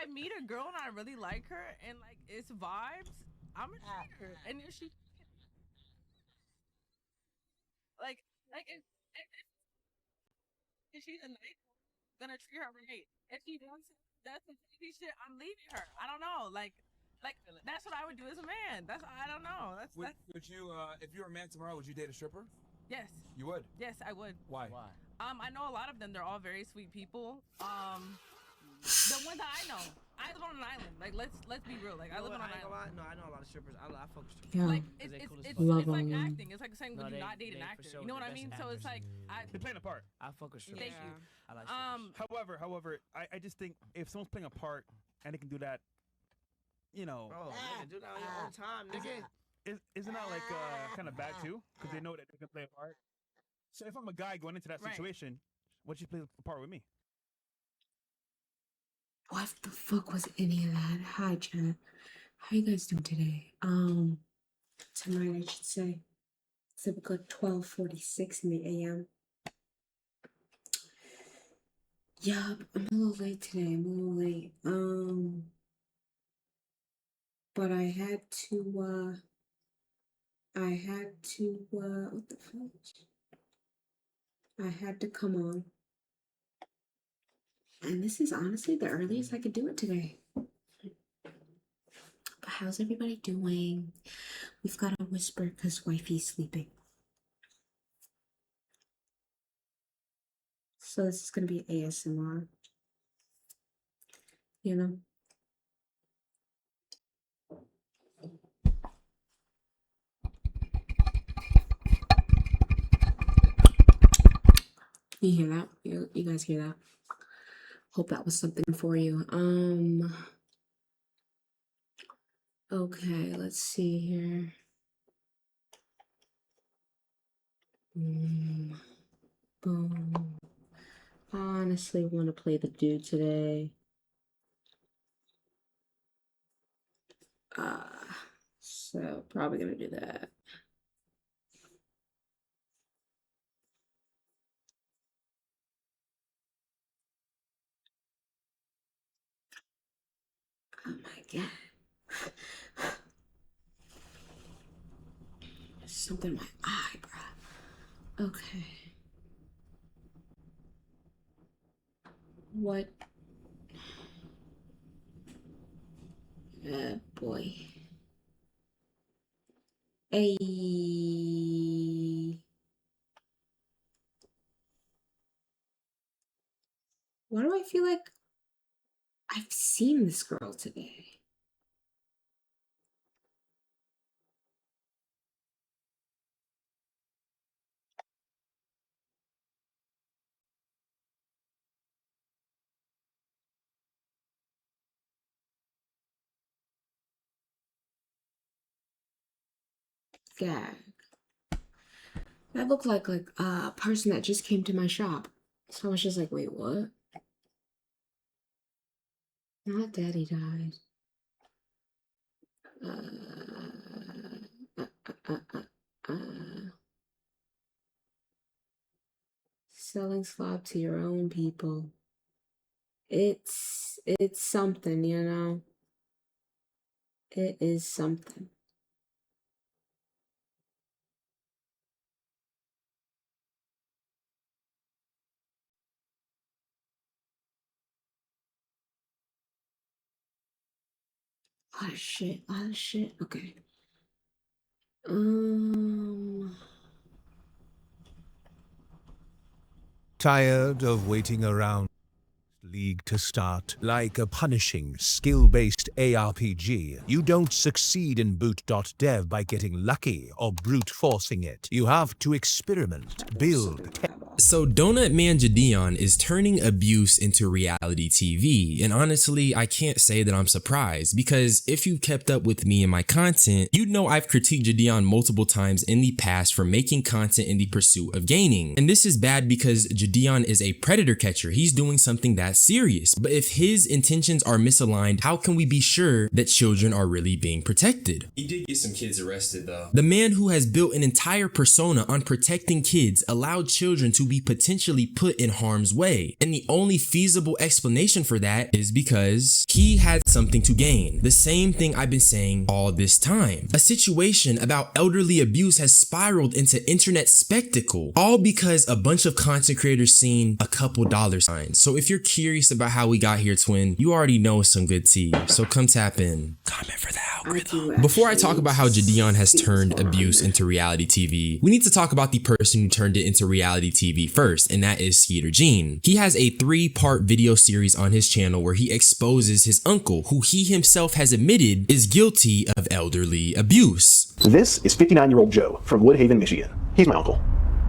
I meet a girl and I really like her and like it's vibes, I'm gonna treat her. And if she like if she's a nice, gonna treat her right. If she does some crazy shit, I'm leaving her. I don't know, like that's what I would do as a man. That's I don't know. Would you if you were a man tomorrow, would you date a stripper? Yes. You would? Yes, I would. Why? I know a lot of them. They're all very sweet people. The ones that I know, I live on an island. Like let's be real. Like I live on an island. No, I know a lot of strippers. I fuck with strippers. Yeah. Like it's like them. acting. It's like saying No, would you they- not date an they for actor? sure You know what I the mean? best So it's actors. like They're playing a part. I fuck with strippers. thank you. I like strippers. However, I just think if someone's playing a part and they can do that, you know, Bro, nigga, do that on your own time, nigga. isn't that like kind of bad too? Because they know that they can play a part. So if I'm a guy going into that Right. situation, why don't you play a part with me? What the fuck was any of that? Hi, chat. How you guys doing today? Tonight I should say. It's like 12:46 in the AM. Yup, I'm a little late today. I'm a little late. But I had to, what the fuck? I had to come on. And this is honestly the earliest I could do it today. But how's everybody doing? We've got to whisper because wifey's sleeping. So this is going to be ASMR. You know? You hear that? You guys hear that? Hope that was something for you. Okay, let's see here. Boom. I honestly want to play the dude today. So probably gonna do that. Oh my god. There's something in my eye, bruh. Okay. What? Boy. Hey. Why do I feel like I've seen this girl today? Gag. That looked like a person that just came to my shop. So I was just like, wait, what? Not daddy died. Selling slop to your own people. It's something, you know. It is something. Oh shit, oh shit. Okay. Tired of waiting around League to start? Like a punishing, skill-based ARPG, you don't succeed in boot.dev by getting lucky or brute forcing it. You have to experiment, build, So Donut Man Jadeon is turning abuse into reality TV, and honestly, I can't say that I'm surprised, because if you've kept up with me and my content, you'd know I've critiqued Jadeon multiple times in the past for making content in the pursuit of gaining. And this is bad because Jadeon is a predator catcher. He's doing something that's serious. But if his intentions are misaligned, how can we be sure that children are really being protected? He did get some kids arrested though. The man who has built an entire persona on protecting kids allowed children to be potentially put in harm's way. And the only feasible explanation for that is because he had something to gain. The same thing I've been saying all this time. A situation about elderly abuse has spiraled into internet spectacle, all because a bunch of content creators seen a couple dollar signs. So if you're curious about how we got here, twin, you already know some good tea. So come tap in. Comment for the algorithm. Before I talk about how Jadion has turned abuse into reality TV, we need to talk about the person who turned it into reality TV first, and that is Skeeter Gene. He has a 3-part video series on his channel where he exposes his uncle, who he himself has admitted is guilty of elderly abuse. This is 59-year-old Joe from Woodhaven, Michigan. He's my uncle.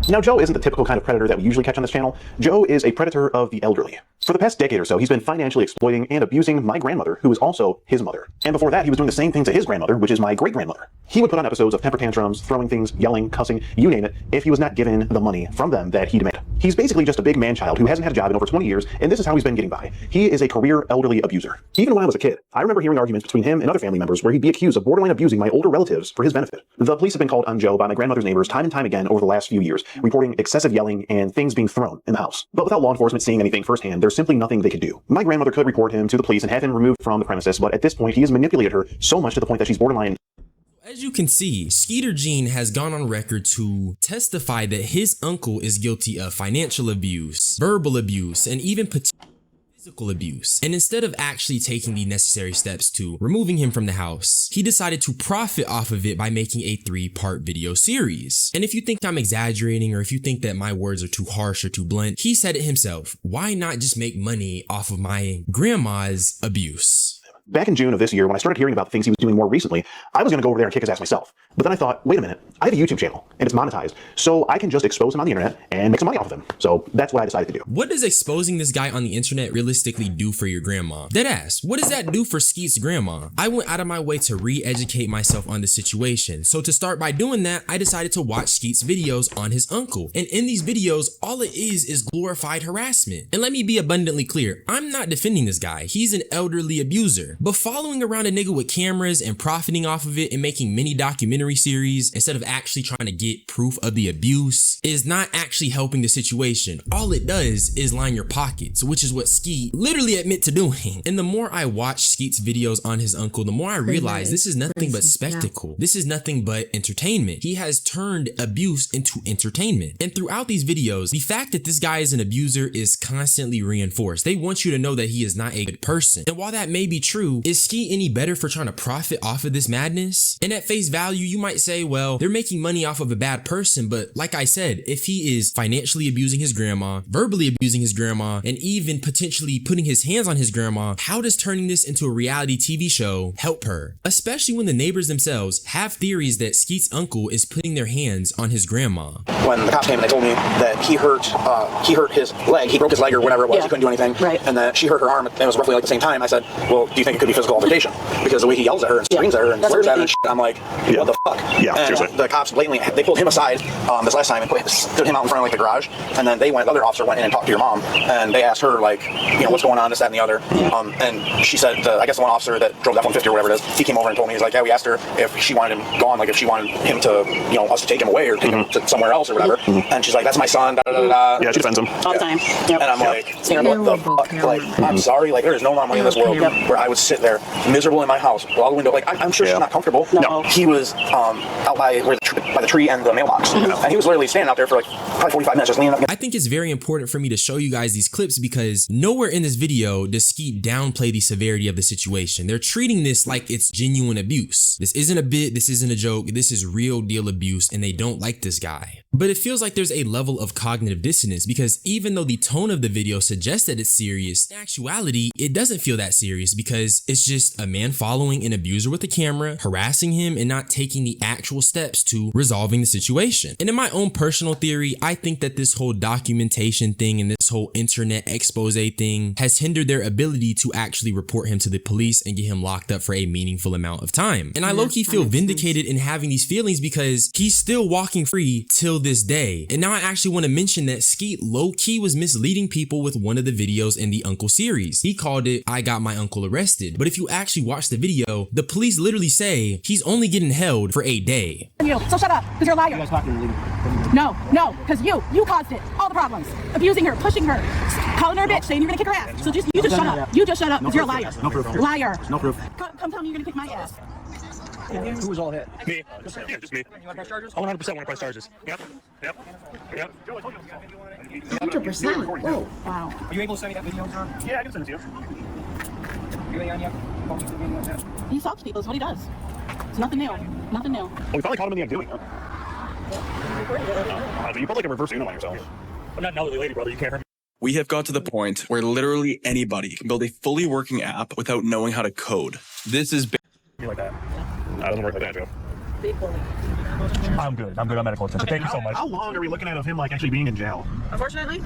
Now, Joe isn't the typical kind of predator that we usually catch on this channel. Joe is a predator of the elderly. For the past decade or so, he's been financially exploiting and abusing my grandmother, who is also his mother. And before that, he was doing the same thing to his grandmother, which is my great-grandmother. He would put on episodes of temper tantrums, throwing things, yelling, cussing, you name it, if he was not given the money from them that he demanded. He's basically just a big man-child who hasn't had a job in over 20 years, and this is how he's been getting by. He is a career elderly abuser. Even when I was a kid, I remember hearing arguments between him and other family members where he'd be accused of borderline abusing my older relatives for his benefit. The police have been called on Joe by my grandmother's neighbors time and time again over the last few years, reporting excessive yelling and things being thrown in the house. But without law enforcement seeing anything firsthand, there's simply nothing they could do. My grandmother could report him to the police and have him removed from the premises, but at this point, he has manipulated her so much to the point that she's borderline. As you can see, Skeeter Gene has gone on record to testify that his uncle is guilty of financial abuse, verbal abuse, and even physical abuse. And instead of actually taking the necessary steps to removing him from the house, he decided to profit off of it by making a 3-part video series. And if you think I'm exaggerating, or if you think that my words are too harsh or too blunt, he said it himself. Why not just make money off of my grandma's abuse? Back in June of this year, when I started hearing about the things he was doing more recently, I was going to go over there and kick his ass myself. But then I thought, wait a minute, I have a YouTube channel, and it's monetized, so I can just expose him on the internet and make some money off of him. So that's what I decided to do. What does exposing this guy on the internet realistically do for your grandma? Deadass, what does that do for Skeet's grandma? I went out of my way to re-educate myself on the situation. So to start by doing that, I decided to watch Skeet's videos on his uncle. And in these videos, all it is glorified harassment. And let me be abundantly clear, I'm not defending this guy. He's an elderly abuser. But following around a nigga with cameras and profiting off of it and making mini documentary series instead of actually trying to get proof of the abuse is not actually helping the situation. All it does is line your pockets, which is what Skeet literally admit to doing. And the more I watch Skeet's videos on his uncle, the more I realize this is nothing but spectacle. This is nothing but entertainment. He has turned abuse into entertainment. And throughout these videos, the fact that this guy is an abuser is constantly reinforced. They want you to know that he is not a good person. And while that may be true, is Skeet any better for trying to profit off of this madness? And at face value, you might say, well, they're making money off of a bad person, but like I said, if he is financially abusing his grandma, verbally abusing his grandma, and even potentially putting his hands on his grandma, how does turning this into a reality TV show help her? Especially when the neighbors themselves have theories that Skeet's uncle is putting their hands on his grandma. When the cops came and they told me that he hurt his leg, he broke his leg or whatever it was, he couldn't do anything, and that she hurt her arm, and it was roughly like the same time, I said, well, do you think it could be physical altercation? Because the way he yells at her and screams at her and swears at her and shit, I'm like, what the fuck? Yeah, and seriously. The cops blatantly, they pulled him aside this last time and stood him out in front of like the garage, and then the other officer went in and talked to your mom, and they asked her like, you know, what's going on, this, that, and the other, and she said, I guess the one officer that drove the F-150 or whatever it is, he came over and told me, he's like, yeah, we asked her if she wanted him gone, like if she wanted him to, you know, us to take him away or take him to somewhere else or whatever, and she's like, that's my son, da da da da. Yeah, she defends him. All the time. Yep. And I'm like, what the fuck? Like, I'm sorry, like, there is no amount of money in this world where I would sit there miserable in my house with all the window, like, I'm sure she's not comfortable. No. He was out by the tree and the mailbox, and he was literally standing out there for like probably 45 minutes just leaning up. I think it's very important for me to show you guys these clips because nowhere in this video does Skeet downplay the severity of the situation. They're treating this like it's genuine abuse. This isn't a bit, this isn't a joke, this is real deal abuse, and they don't like this guy. But it feels like there's a level of cognitive dissonance because even though the tone of the video suggests that it's serious, in actuality, it doesn't feel that serious because it's just a man following an abuser with a camera, harassing him, and not taking the actual steps to resolving the situation. And in my own personal theory, I think that this whole documentation thing and this whole internet expose thing has hindered their ability to actually report him to the police and get him locked up for a meaningful amount of time. And I low-key feel vindicated in having these feelings because he's still walking free till this day. And now I actually want to mention that Skeet low-key was misleading people with one of the videos in the Uncle series. He called it, I Got My Uncle Arrested. arrested. But if you actually watch the video, the police literally say he's only getting held for a day. So shut up, because you're a liar. No, because you caused it. All the problems. Abusing her, pushing her, calling her a bitch, saying you're gonna kick her ass. So you just shut up. You just shut up, because you're a liar. No proof. Liar. No proof. Come tell me you're gonna kick my ass. Who was all hit? Me. Yeah, just me. You want to press charges? I 100% want to press charges. Yep. 100%. Whoa. Wow. Are you able to send me that video, sir? Yeah, I can send it to you. He assaults people, is what he does. It's nothing new. Nothing new. Well, we finally caught him in the act doing it. You put like a reverse Uno on yourself. I'm not an elderly lady, brother. You can't hurt me. We have got to the point where literally anybody can build a fully working app without knowing how to code. This is Like that. That doesn't work like that, Joe. I'm good. I'm good on medical attention. Thank you so much. How long are we looking at of him like actually being in jail? Unfortunately,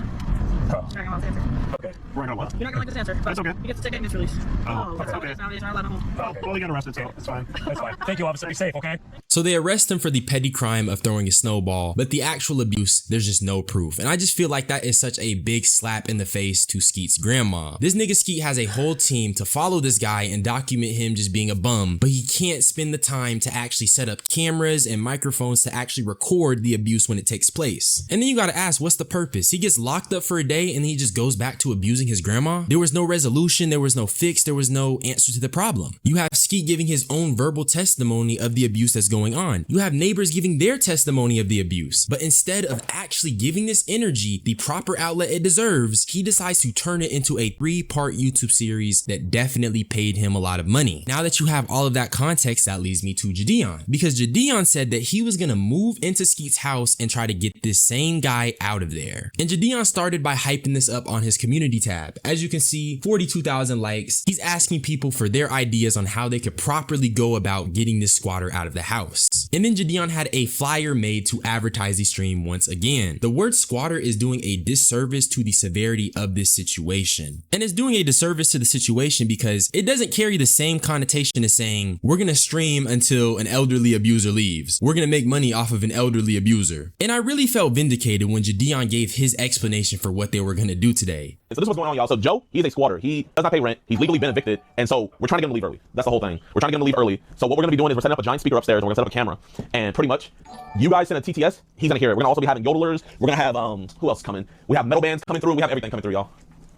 Oh. you're not gonna answer. Okay. We're not what? You're not gonna like this answer. That's okay. You get to take it and it's released. Oh, that's okay. Nowadays, you're not allowed to home. Oh, well, he got arrested, so it's fine. That's fine. Thank you, officer. Be safe, okay? So they arrest him for the petty crime of throwing a snowball, but the actual abuse, there's just no proof. And I just feel like that is such a big slap in the face to Skeet's grandma. This nigga Skeet has a whole team to follow this guy and document him just being a bum, but he can't spend the time to actually set up cameras and microphones to actually record the abuse when it takes place. And then you gotta ask, what's the purpose? He gets locked up for a day and he just goes back to abusing his grandma? There was no resolution, there was no fix, there was no answer to the problem. You have Skeet giving his own verbal testimony of the abuse that's going on. You have neighbors giving their testimony of the abuse. But instead of actually giving this energy the proper outlet it deserves, he decides to turn it into a 3-part YouTube series that definitely paid him a lot of money. Now that you have all of that context, that leads me to Jadeon, because Jadeon said that he was gonna move into Skeet's house and try to get this same guy out of there. And Jadeon started by hyping this up on his community tab. As you can see, 42,000 likes. He's asking people for their ideas on how they could properly go about getting this squatter out of the house. And then Jadeon had a flyer made to advertise the stream once again. The word squatter is doing a disservice to the severity of this situation. And it's doing a disservice to the situation because it doesn't carry the same connotation as saying, we're gonna stream until an elderly abuser leaves. We're gonna make money off of an elderly abuser. And I really felt vindicated when Jadeon gave his explanation for what they were gonna do today. So this is what's going on, y'all. So Joe, he's a squatter. He does not pay rent. He's legally been evicted. And so we're trying to get him to leave early. That's the whole thing. We're trying to get him to leave early. So what we're going to be doing is we're setting up a giant speaker upstairs and we're going to set up a camera. And pretty much, you guys send a TTS, he's going to hear it. We're going to also be having yodelers. We're going to have, who else coming? We have metal bands coming through. We have everything coming through, y'all.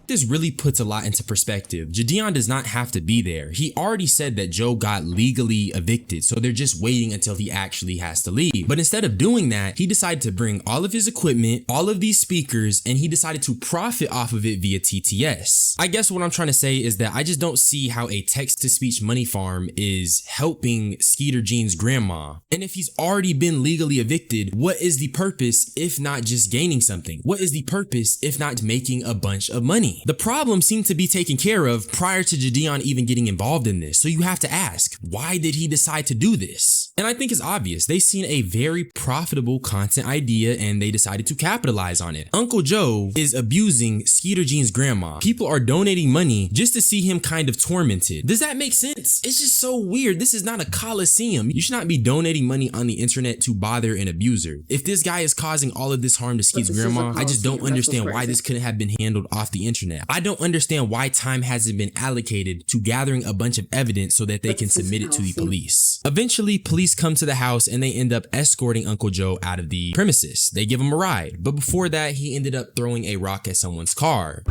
This really puts a lot into perspective. Jadeon does not have to be there. He already said that Joe got legally evicted, so they're just waiting until he actually has to leave. But instead of doing that, he decided to bring all of his equipment, all of these speakers, and he decided to profit off of it via TTS. I guess what I'm trying to say is that I just don't see how a text-to-speech money farm is helping Skeeter Jean's grandma. And if he's already been legally evicted, what is the purpose if not just gaining something? What is the purpose if not making a bunch of money? The problem seemed to be taken care of prior to Jadeon even getting involved in this. So you have to ask, why did he decide to do this? And I think it's obvious. They seen a very profitable content idea and they decided to capitalize on it. Uncle Joe is abusing Skeeter Jean's grandma. People are donating money just to see him kind of tormented. Does that make sense? It's just so weird. This is not a coliseum. You should not be donating money on the internet to bother an abuser. If this guy is causing all of this harm to Skeet's grandma, I just don't understand why this couldn't have been handled off the internet. I don't understand why time hasn't been allocated to gathering a bunch of evidence so that they can submit it to the police. Eventually, police come to the house and they end up escorting Uncle Joe out of the premises. They give him a ride, but before that, he ended up throwing a rock at someone's car.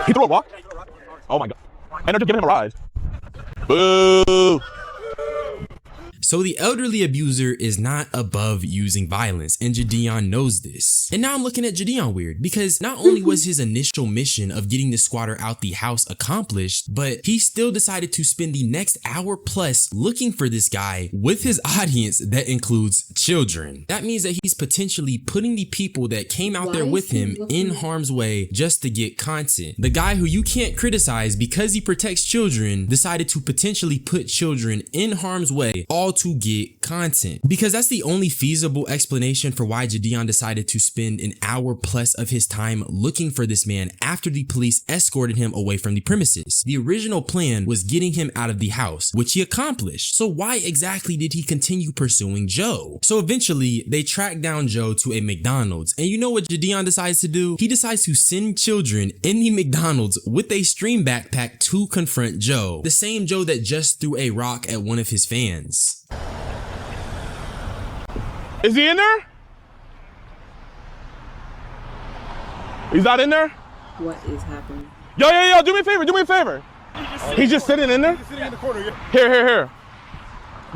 He threw a rock? Oh my God. And they're just giving him a ride. Boo! So the elderly abuser is not above using violence, and Jadeon knows this. And now I'm looking at Jadeon weird, because not only was his initial mission of getting the squatter out the house accomplished, but he still decided to spend the next hour plus looking for this guy with his audience that includes children. That means that he's potentially putting the people that came out there with him in harm's way just to get content. The guy who you can't criticize because he protects children decided to potentially put children in harm's way all to get content. Because that's the only feasible explanation for why Jadion decided to spend an hour plus of his time looking for this man after the police escorted him away from the premises. The original plan was getting him out of the house, which he accomplished. So why exactly did he continue pursuing Joe? So eventually they tracked down Joe to a McDonald's, and you know what Jadion decides to do? He decides to send children in the McDonald's with a stream backpack to confront Joe, the same Joe that just threw a rock at one of his fans. Is he in there? He's not in there? What is happening? Yo, do me a favor, do me a favor. He's just sitting in there? He's sitting in the corner, yeah. Here.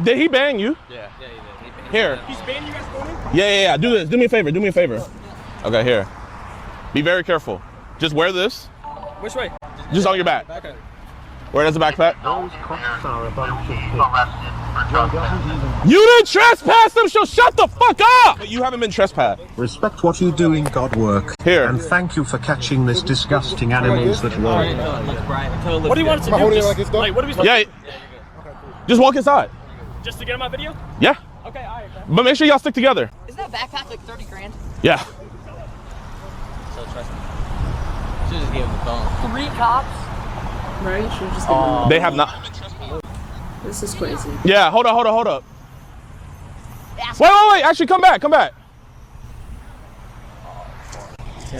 Did he bang you? Yeah, he did. Here. He's banging you guys going? Yeah. Do this. Do me a favor. Okay, here. Be very careful. Just wear this. Which way? Just on your back. Okay. Wear it as a backpack. Those cops are a bunch of You didn't trespass them, so shut the fuck up! You haven't been trespassed. Respect what you do in God work. Here. And thank you for catching this disgusting animals that roam. What do you want us to do? Just, like, what are we supposed to do? Just walk inside. Just to get on my video? Yeah. Okay, all right. But make sure y'all stick together. Isn't that backpack like 30 grand? Yeah. So trust me. Should just give him the phone. 3 cops? Right? You should just give them They have not. This is crazy. Yeah, hold up. Wait. Actually, come back.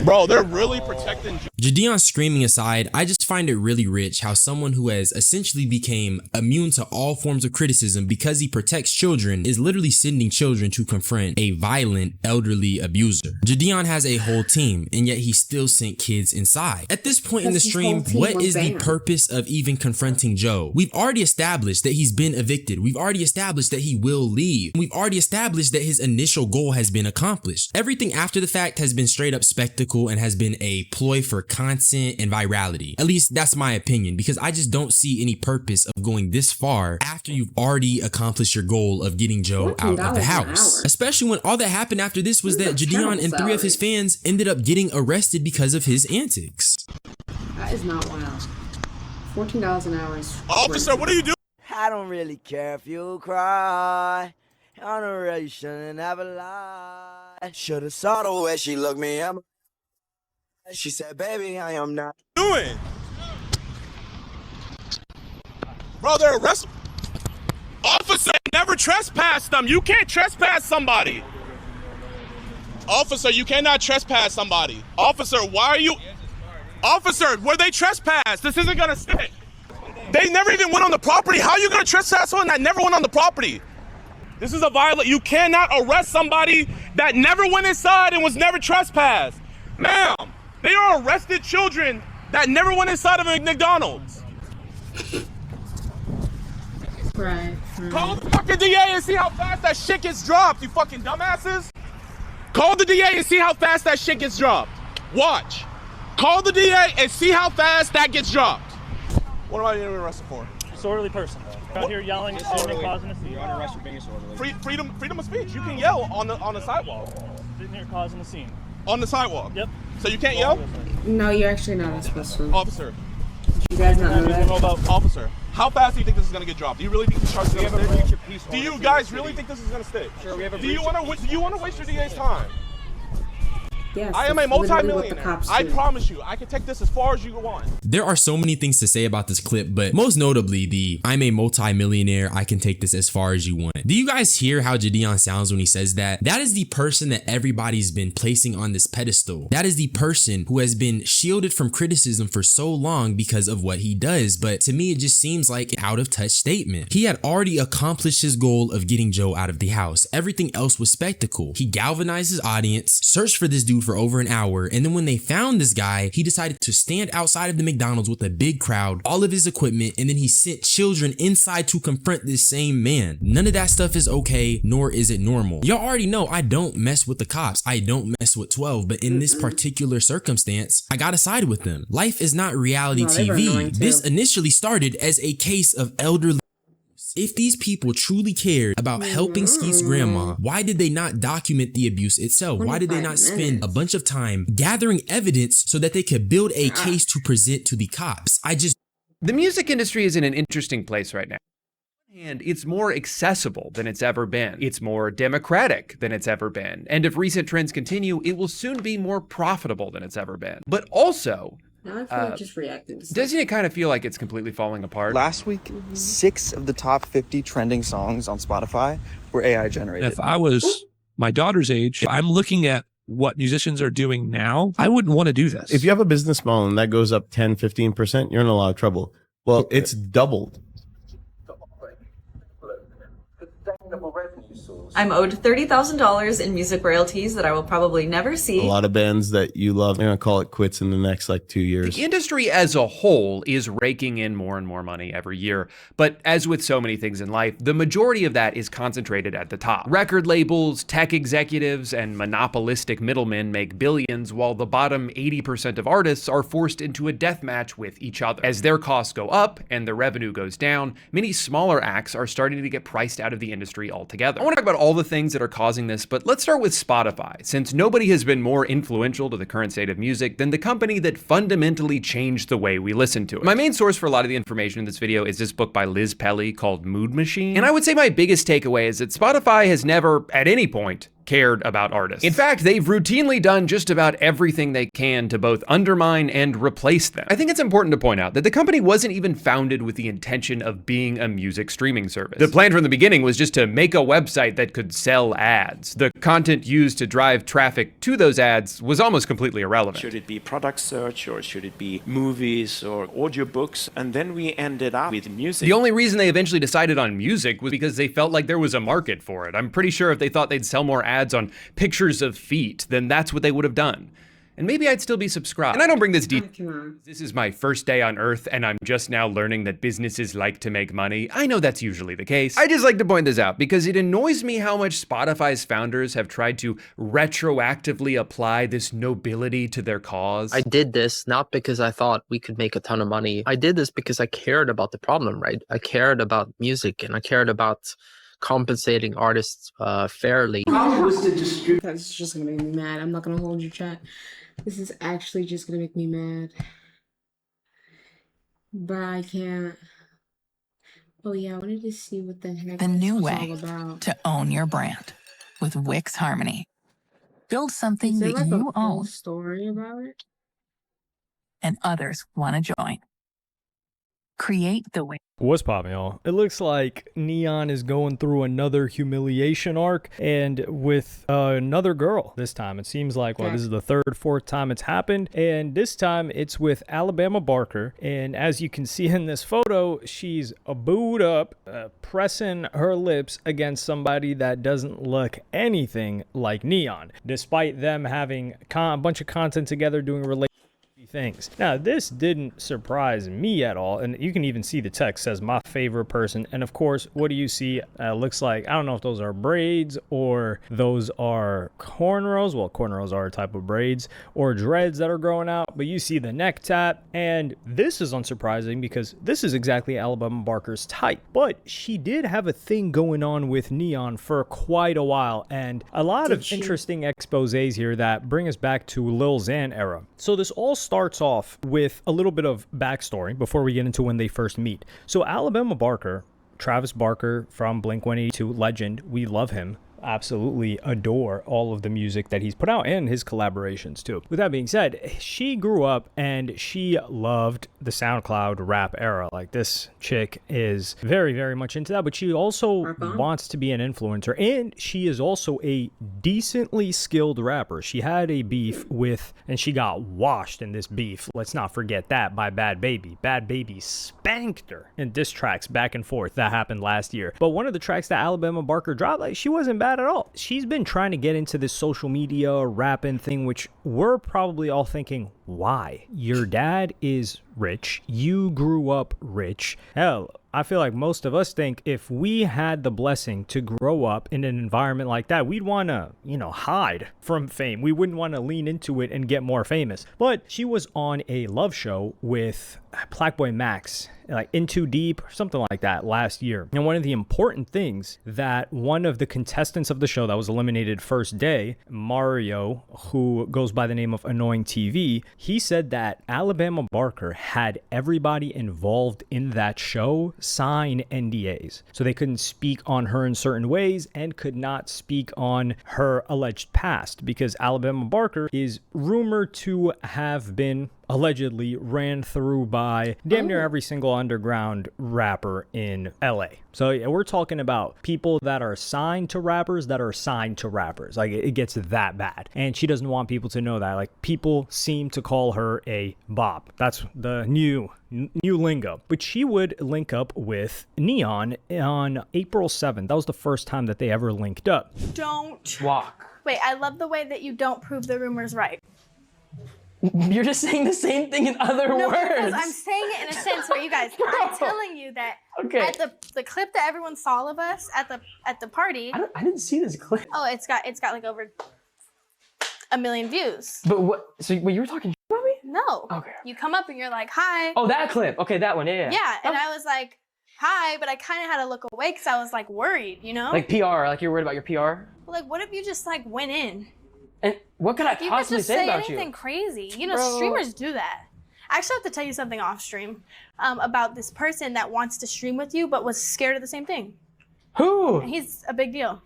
Bro, they're really protecting. Jadion screaming aside, I just find it really rich how someone who has essentially became immune to all forms of criticism because he protects children is literally sending children to confront a violent elderly abuser. Jadion has a whole team, and yet he still sent kids inside. At this point in the stream, what is the purpose of even confronting Joe? We've already established that he's been evicted. We've already established that he will leave. We've already established that his initial goal has been accomplished. Everything after the fact has been straight up spectacle and has been a ploy for content and virality. At least that's my opinion, because I just don't see any purpose of going this far after you've already accomplished your goal of getting Joe out of the house. Especially when all that happened after this was that Jadion and 3 of his fans ended up getting arrested because of his antics. That is not wild. $14 an hour is Officer, what are you doing? I don't really care if you cry. I don't really shouldn't have a lie. Should've saw the way she looked me up. She said, baby, I am not doing? Bro, they're arrested. Officer, never trespass them. You can't trespass somebody. Officer, you cannot trespass somebody. Officer, why are you? Officer, were they trespassed? This isn't gonna stick. They never even went on the property. How are you gonna trespass someone that never went on the property? This is a violation. You cannot arrest somebody that never went inside and was never trespassed. Ma'am, they are arrested children that never went inside of a McDonald's. Right. Call the fucking DA and see how fast that shit gets dropped, you fucking dumbasses. Call the DA and see how fast that shit gets dropped. Watch. Call the DA and see how fast that gets dropped. What am I getting arrested for? Disorderly person. Out here yelling and screaming, causing a scene. You're under arrest for being disorderly. Freedom of speech. You can yell on the sidewalk. Sitting here causing a scene. On the sidewalk? Yep. So you can't yell? No, you're actually not supposed to. Officer. You guys not know that? Officer, how fast do you think this is going to get dropped? Do you really think this charge is going to stick? Do you guys really think this is going to stick? Sure, we have a do you want to waste your DA's time? Yes, I am a multi-millionaire. I promise you, I can take this as far as you want. There are so many things to say about this clip, but most notably the I'm a multi-millionaire, I can take this as far as you want. Do you guys hear how Jadion sounds when he says that? That is the person that everybody's been placing on this pedestal. That is the person who has been shielded from criticism for so long because of what he does, but to me it just seems like an out of touch statement. He had already accomplished his goal of getting Joe out of the house. Everything else was spectacle. He galvanized his audience, searched for this dude for over an hour, and then when they found this guy, he decided to stand outside of the McDonald's with a big crowd, all of his equipment, and then he sent children inside to confront this same man. None of that stuff is okay, nor is it normal. Y'all already know I don't mess with the cops. I don't mess with 12, but in this particular circumstance, I gotta side with them. Life is not reality TV. This initially started as a case of elderly. If these people truly cared about helping Skeet's grandma, why did they not document the abuse itself? Why did they not spend a bunch of time gathering evidence so that they could build a case to present to the cops? The music industry is in an interesting place right now. And it's more accessible than it's ever been. It's more democratic than it's ever been. And if recent trends continue, it will soon be more profitable than it's ever been. But also, now I feel like just reacting to stuff. Doesn't it kind of feel like it's completely falling apart? Last week, 6 of the top 50 trending songs on Spotify were AI generated. If I was my daughter's age, if I'm looking at what musicians are doing now, I wouldn't want to do this. If you have a business model and that goes up 10, 15%, you're in a lot of trouble. Well, it's doubled. I'm owed $30,000 in music royalties that I will probably never see. A lot of bands that you love, they're going to call it quits in the next 2 years. The industry as a whole is raking in more and more money every year. But as with so many things in life, the majority of that is concentrated at the top. Record labels, tech executives, and monopolistic middlemen make billions, while the bottom 80% of artists are forced into a death match with each other. As their costs go up and their revenue goes down, many smaller acts are starting to get priced out of the industry altogether. I want to talk about all the things that are causing this, but let's start with Spotify, since nobody has been more influential to the current state of music than the company that fundamentally changed the way we listen to it. My main source for a lot of the information in this video is this book by Liz Pelly called Mood Machine, and I would say my biggest takeaway is that Spotify has never, at any point, cared about artists. In fact, they've routinely done just about everything they can to both undermine and replace them. I think it's important to point out that the company wasn't even founded with the intention of being a music streaming service. The plan from the beginning was just to make a website that could sell ads. The content used to drive traffic to those ads was almost completely irrelevant. Should it be product search, or should it be movies or audiobooks? And then we ended up with music. The only reason they eventually decided on music was because they felt like there was a market for it. I'm pretty sure if they thought they'd sell more ads on pictures of feet, then that's what they would have done. And maybe I'd still be subscribed. And I don't bring this deep. This is my first day on Earth, and I'm just now learning that businesses like to make money. I know that's usually the case. I just like to point this out because it annoys me how much Spotify's founders have tried to retroactively apply this nobility to their cause. I did this not because I thought we could make a ton of money. I did this because I cared about the problem, right? I cared about music, and I cared about compensating artists fairly. That's just gonna make me mad. I'm not gonna hold you, chat. This is actually just gonna make me mad. But I can't. Oh yeah, I wanted to see what the heck the new this was way all about. to own your brand with Wix Harmony. Build something Is there that like a you whole own story about it? and others want to join. Create the way. What's poppin', y'all? It looks like Neon is going through another humiliation arc, and with another girl this time. It seems like, well, this is the third, fourth time it's happened, and this time it's with Alabama Barker. And as you can see in this photo, she's booed up, pressing her lips against somebody that doesn't look anything like Neon, despite them having a bunch of content together doing things. Now, this didn't surprise me at all, and you can even see the text says my favorite person. And of course, what do you see? Looks like, I don't know if those are braids or those are cornrows. Well, cornrows are a type of braids, or dreads that are growing out, but you see the neck tat, and this is unsurprising because this is exactly Alabama Barker's type. But she did have a thing going on with Neon for quite a while, and a lot of interesting exposés here that bring us back to Lil Xan era. So this all starts off with a little bit of backstory before we get into when they first meet. So Alabama Barker, Travis Barker from Blink-182 legend, we love him. Absolutely adore all of the music that he's put out and his collaborations too. With that being said, she grew up and she loved the SoundCloud rap era. Like, this chick is very, very much into that, but she also wants to be an influencer, and she is also a decently skilled rapper. She had a beef with, and she got washed in this beef, let's not forget that, by Bad Baby. Bad Baby spanked her in diss tracks back and forth. That happened last year. But one of the tracks that Alabama Barker dropped, like, she wasn't bad at all. She's been trying to get into this social media rapping thing, which we're probably all thinking, why? Your dad is rich. You grew up rich. Hell, I feel like most of us think if we had the blessing to grow up in an environment like that, we'd want to, hide from fame. We wouldn't want to lean into it and get more famous. But she was on a love show with Black Boy Max like In Too Deep or something like that last year. And one of the important things that one of the contestants of the show that was eliminated first day, Mario, who goes by the name of Annoying TV, he said that Alabama Barker had everybody involved in that show sign NDAs. So they couldn't speak on her in certain ways and could not speak on her alleged past, because Alabama Barker is rumored to have been allegedly ran through by damn near every single underground rapper in LA. So yeah, we're talking about people that are signed to rappers that are signed to rappers. Like, it gets that bad. And she doesn't want people to know that. Like, people seem to call her a bop. That's the new lingo. But she would link up with Neon on April 7th. That was the first time that they ever linked up. Don't walk. Wait, I love the way that you don't prove the rumors right. You're just saying the same thing in other No, words. because I'm saying it in a sense where you guys, I'm telling you that at the clip that everyone saw of us at the party. I didn't see this clip. Oh, it's got like over 1 million views. But what? So wait, you were talking about me? No. Okay. You come up and you're like, hi. Oh, that clip. Okay, that one. Yeah. Yeah, and I was like, hi, but I kind of had to look away because I was like worried, you know? Like PR, like you're worried about your PR. Well, like, what if you just like went in? And what could I You could possibly just say say about anything you? crazy. You know, Bro. streamers do that. I actually have to tell you something off stream about this person that wants to stream with you but was scared of the same thing. Who? And he's a big deal.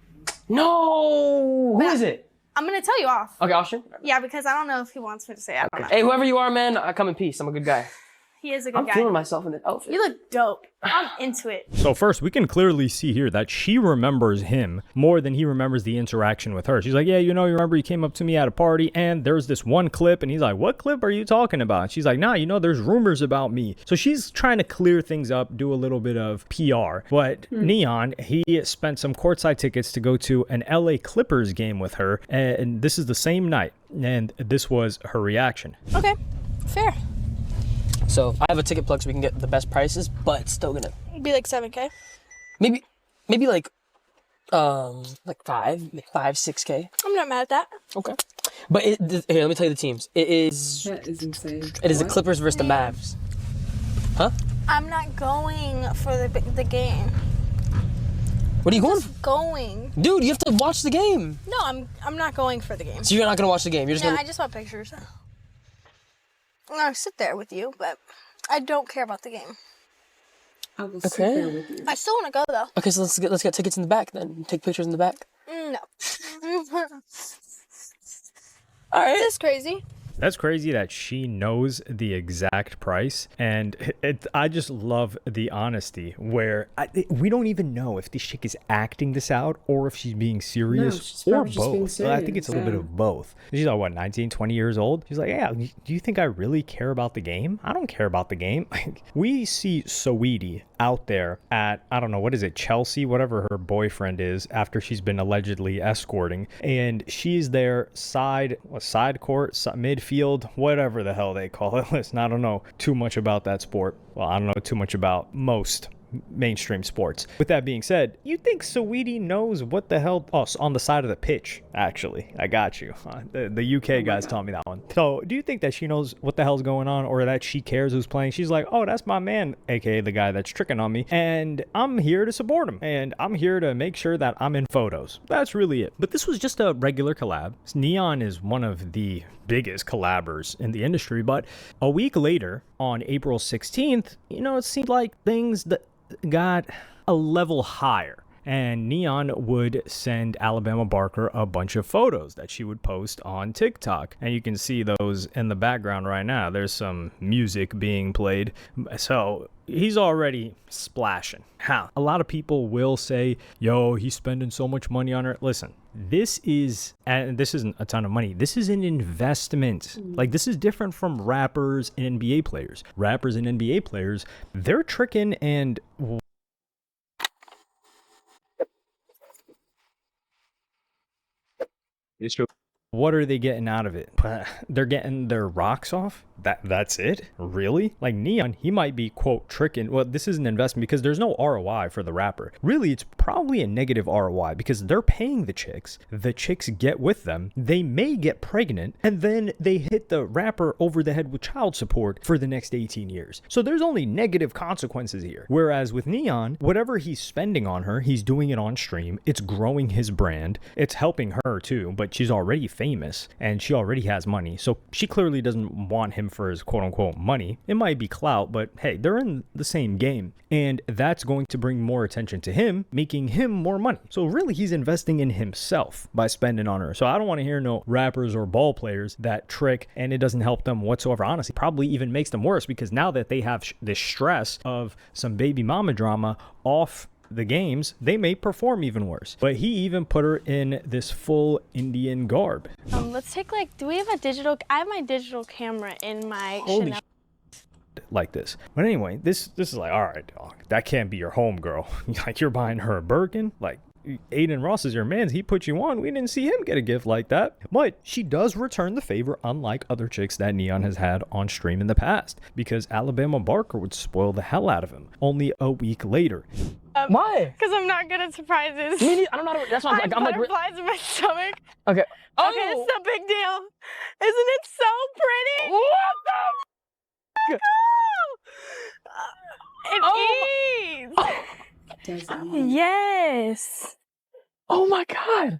No. Who is it? I'm gonna tell you off. Okay, off stream. Yeah, because I don't know if he wants me to say it. I don't know. Hey, whoever you are, man, I come in peace. I'm a good guy. He is a good I'm guy. feeling myself in this outfit. You look dope. I'm into it. So first, we can clearly see here that she remembers him more than he remembers the interaction with her. She's like, yeah, you remember you came up to me at a party and there's this one clip. And he's like, what clip are you talking about? And she's like, nah, there's rumors about me. So she's trying to clear things up, do a little bit of PR. But Neon, he spent some courtside tickets to go to an LA Clippers game with her. And this is the same night. And this was her reaction. Okay, fair. So I have a ticket plug so we can get the best prices, but it's still gonna It'd be like 7K. maybe like 6K. I'm not mad at that. Okay. But here, let me tell you the teams. It is. That is insane. It is the Clippers versus the Mavs. Huh? I'm not going for the game. What are you going for? Going. Dude, you have to watch the game. No, I'm not going for the game. So you're not gonna watch the game. You're just Yeah, gonna. I just want pictures. I'll sit there with you, but I don't care about the game. I will sit there with you. I still want to go though. Okay, so let's get tickets in the back then. Take pictures in the back. No. All right. This is crazy. That's crazy that she knows the exact price. And I just love the honesty where we don't even know if this chick is acting this out or if she's being serious she's or probably just being both. I think it's a little bit serious, of both. She's like, what, 19, 20 years old? She's like, yeah, do you think I really care about the game? I don't care about the game. We see Saweetie out there at, I don't know, what is it, Chelsea, whatever her boyfriend is, after she's been allegedly escorting. And she's there side court, midfield, whatever the hell they call it. Listen, I don't know too much about that sport. Well, I don't know too much about most mainstream sports. With that being said, you think Saweetie knows what the hell? Oh, on the side of the pitch, actually. I got you. The UK guys taught me that one. So do you think that she knows what the hell's going on, or that she cares who's playing? She's like, oh, that's my man, aka the guy that's tricking on me, and I'm here to support him, and I'm here to make sure that I'm in photos. That's really it. But this was just a regular collab. Neon is one of the biggest collabers in the industry, but a week later, on April 16th, it seemed like things that got a level higher, and Neon would send Alabama Barker a bunch of photos that she would post on TikTok, and you can see those in the background right now. There's some music being played, so he's already splashing. How a lot of people will say, yo, he's spending so much money on her. Listen, this isn't a ton of money. This is an investment. Like, this is different from rappers and NBA players. Rappers and NBA players, they're tricking and It's true. What are they getting out of it? They're getting their rocks off? That's it? Really? Like Neon, he might be, quote, tricking. Well, this is an investment because there's no ROI for the rapper. Really, it's probably a negative ROI because they're paying the chicks get with them, they may get pregnant, and then they hit the rapper over the head with child support for the next 18 years. So there's only negative consequences here. Whereas with Neon, whatever he's spending on her, he's doing it on stream. It's growing his brand. It's helping her too, but she's already famous and she already has money. So she clearly doesn't want him for his quote unquote money. It might be clout, but hey, they're in the same game. And that's going to bring more attention to him, making him more money. So really, he's investing in himself by spending on her. So I don't want to hear no rappers or ball players that trick and it doesn't help them whatsoever. Honestly, probably even makes them worse because now that they have this stress of some baby mama drama off the games, they may perform even worse. But he even put her in this full Indian garb. Let's take do we have a digital? I have my digital camera in my Chanel. Like this. But anyway, this is like, all right, dog, that can't be your home girl. Like you're buying her a Birkin? Like Aiden Ross is your man. He put you on. We didn't see him get a gift like that. But she does return the favor, unlike other chicks that Neon has had on stream in the past, because Alabama Barker would spoil the hell out of him only a week later. Why? Because I'm not good at surprises. I don't know. That's why I'm like butterflies in my stomach. Okay. Oh. Okay, it's no big deal. Isn't it so pretty? What the? It eats. Yes. Oh my God.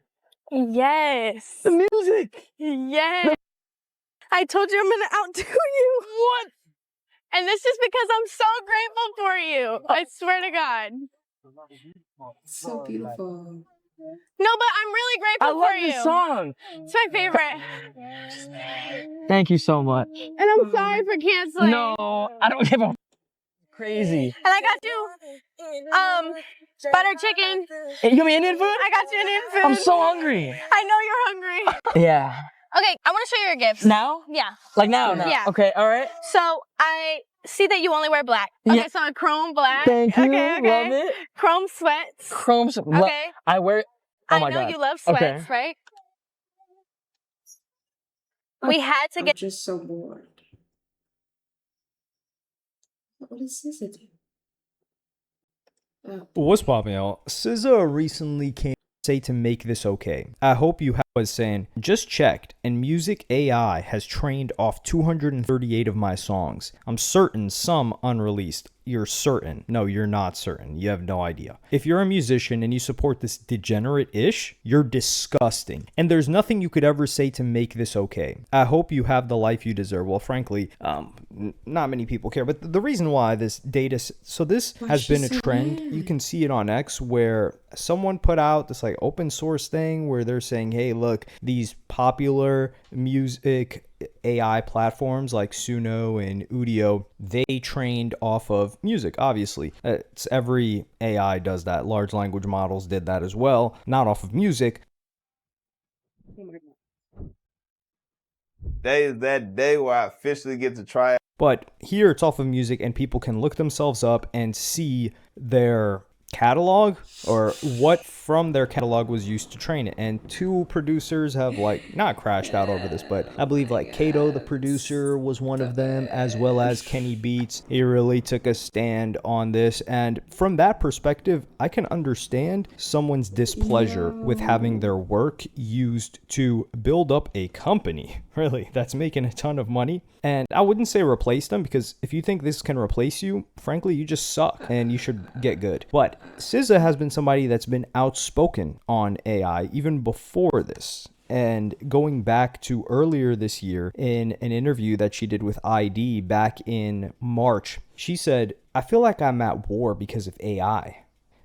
Yes. The music. Yes. I told you I'm gonna outdo you. What? And this is because I'm so grateful for you. I swear to God. So beautiful. No, but I'm really grateful for you. I love this song. It's my favorite. Thank you so much. And I'm sorry for canceling. No, I don't give a crazy. And I got you butter chicken. You got me Indian food? I got you Indian food. I'm so hungry. I know you're hungry. Yeah. Okay, I want to show you your gifts. Now? Yeah. Like now? Yeah. Okay, all right. So I see that you only wear black. Okay, Yeah. so a chrome black. Thank you. Okay, okay. Love it. Chrome sweats. Chrome. Okay. I wear. Oh my I know God. you love sweats, Okay. right? We had to I'm get. just so bored. What does SZA do? What's popping, y'all? SZA recently came to say to make this okay. I hope you was saying, just checked, and Music AI has trained off 238 of my songs. I'm certain some unreleased. You're certain. No, you're not certain. You have no idea. If you're a musician and you support this degenerate-ish, you're disgusting. And there's nothing you could ever say to make this okay. I hope you have the life you deserve. Well, frankly, not many people care. But the reason why this data... So this has been a trend. You can see it on X where someone put out this like open source thing where they're saying, hey, look, these popular music AI platforms like Suno and Udio, they trained off of music, obviously. It's every AI does that. Large language models did that as well, not off of music. Today is that day where I officially get to try it. But here it's off of music and people can look themselves up and see their catalog or what from their catalog was used to train it. And two producers have like not crashed out over this, but I believe like Kato the producer was one of them, as well as Kenny Beats. He really took a stand on this, and from that perspective I can understand someone's displeasure with having their work used to build up a company really that's making a ton of money. And I wouldn't say replace them, because if you think this can replace you, frankly you just suck and you should get good. But SZA has been somebody that's been outspoken on AI even before this. And going back to earlier this year in an interview that she did with ID back in March, she said, I feel like I'm at war because of AI.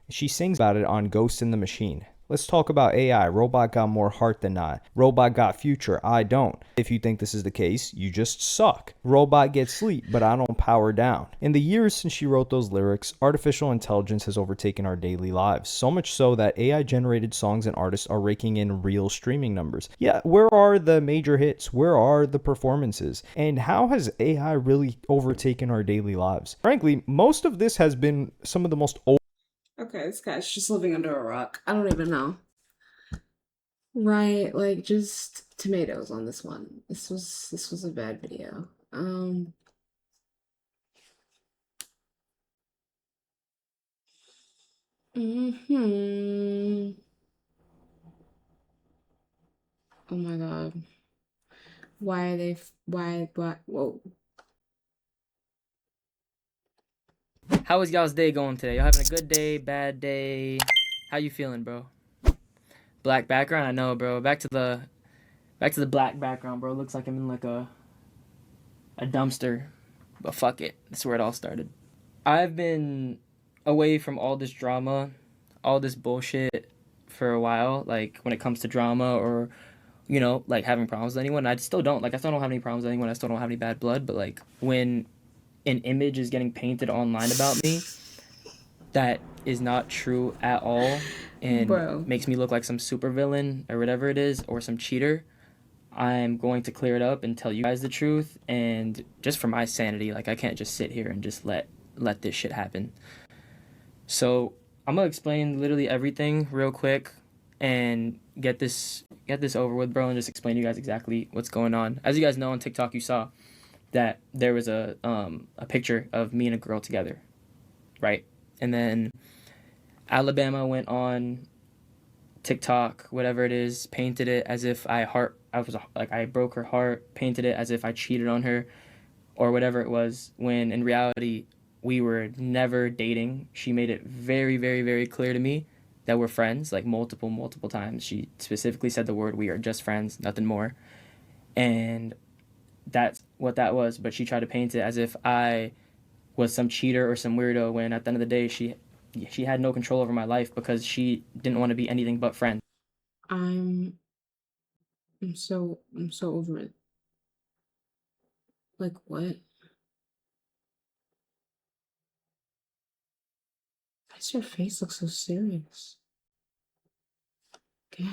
She sings about it on Ghost in the Machine. Let's talk about AI. Robot got more heart than I. Robot got future. I don't. If you think this is the case, you just suck. Robot gets sleep, but I don't power down. In the years since she wrote those lyrics, artificial intelligence has overtaken our daily lives. So much so that AI-generated songs and artists are raking in real streaming numbers. Yeah, where are the major hits? Where are the performances? And how has AI really overtaken our daily lives? Frankly, most of this has been some of the most Okay, this guy's just living under a rock. I don't even know. Right, like just tomatoes on this one. This was a bad video. Oh my God. Why are they why whoa. How was y'all's day going today? Y'all having a good day, bad day? How you feeling, bro? Black background, I know, bro. Back to the black background, bro. Looks like I'm in like a dumpster. But fuck it. That's where it all started. I've been away from all this drama, all this bullshit for a while, like when it comes to drama or, you know, like having problems with anyone. I still don't have any problems with anyone. I still don't have any bad blood, but like when an image is getting painted online about me that is not true at all and makes me look like some supervillain or whatever it is, or some cheater, I'm going to clear it up and tell you guys the truth. And just for my sanity, like I can't just sit here and just let this shit happen. So I'm gonna explain literally everything real quick and get this over with, bro, and just explain to you guys exactly what's going on. As you guys know, on TikTok you saw that there was a picture of me and a girl together, right? And then Alabama went on TikTok, whatever it is, painted it as if I broke her heart, painted it as if I cheated on her or whatever it was, when in reality we were never dating. She made it very, very, very clear to me that we're friends, like multiple times. She specifically said the word, we are just friends, nothing more. And that's what that was. But she tried to paint it as if I was some cheater or some weirdo, when at the end of the day she had no control over my life because she didn't want to be anything but friends. I'm so over it. Like what? Why does your face look so serious? Okay.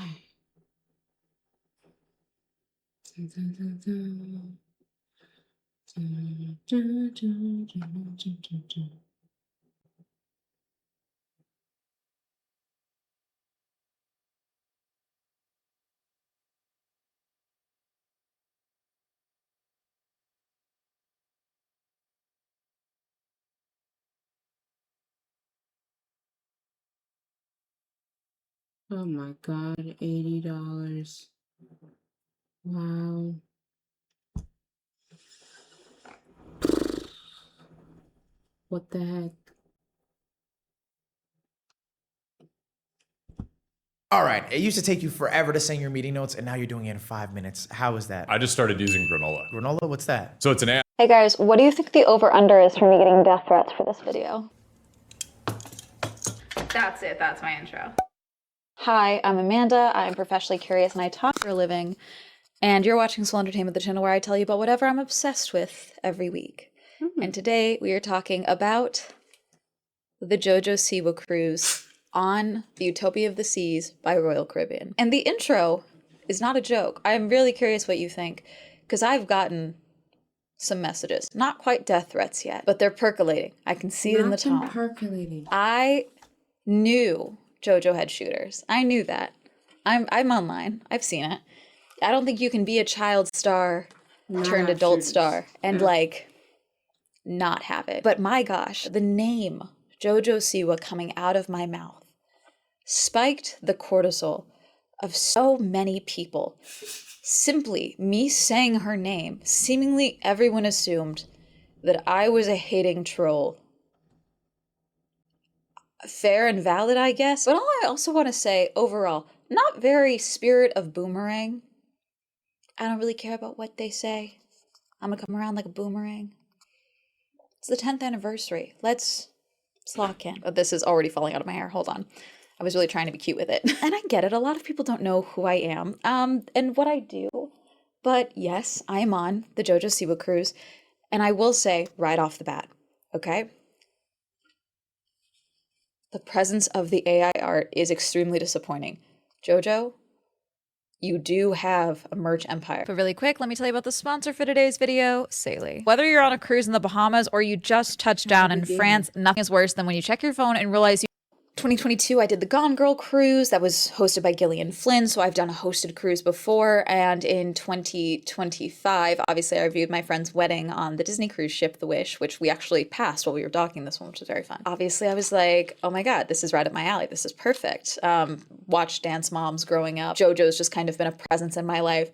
Oh my God, $80. Wow. What the heck? All right, it used to take you forever to send your meeting notes, and now you're doing it in 5 minutes. How is that? I just started using Granola. Granola? What's that? So it's an app. Hey guys, what do you think the over-under is for me getting death threats for this video? That's it, that's my intro. Hi, I'm Amanda, I'm professionally curious and I talk for a living, and you're watching Soul Entertainment, the channel where I tell you about whatever I'm obsessed with every week. And today we are talking about the JoJo Siwa cruise on the Utopia of the Seas by Royal Caribbean. And the intro is not a joke. I'm really curious what you think, because I've gotten some messages. Not quite death threats yet, but they're percolating. I can see it in the tone. Percolating. I knew JoJo had shooters. I knew that. I'm online. I've seen it. I don't think you can be a child star turned adult star and like not have it. But my gosh, the name JoJo Siwa coming out of my mouth spiked the cortisol of so many people. Simply me saying her name, seemingly everyone assumed that I was a hating troll. Fair and valid, I guess. But all I also want to say, overall, not very Spirit of Boomerang. I don't really care about what they say. I'm gonna come around like a boomerang. It's the 10th anniversary. Let's lock in. Oh, this is already falling out of my hair. Hold on. I was really trying to be cute with it. And I get it. A lot of people don't know who I am and what I do. But yes, I am on the JoJo Siwa cruise. And I will say right off the bat, okay? The presence of the AI art is extremely disappointing. JoJo, you do have a merch empire. But really quick, let me tell you about the sponsor for today's video, Saily. Whether you're on a cruise in the Bahamas or you just touched down in France, nothing is worse than when you check your phone and realize 2022, I did the Gone Girl cruise that was hosted by Gillian Flynn. So I've done a hosted cruise before. And in 2025, obviously, I reviewed my friend's wedding on the Disney cruise ship, The Wish, which we actually passed while we were docking this one, which was very fun. Obviously, I was like, oh my God, this is right up my alley. This is perfect. Watched Dance Moms growing up. JoJo's just kind of been a presence in my life.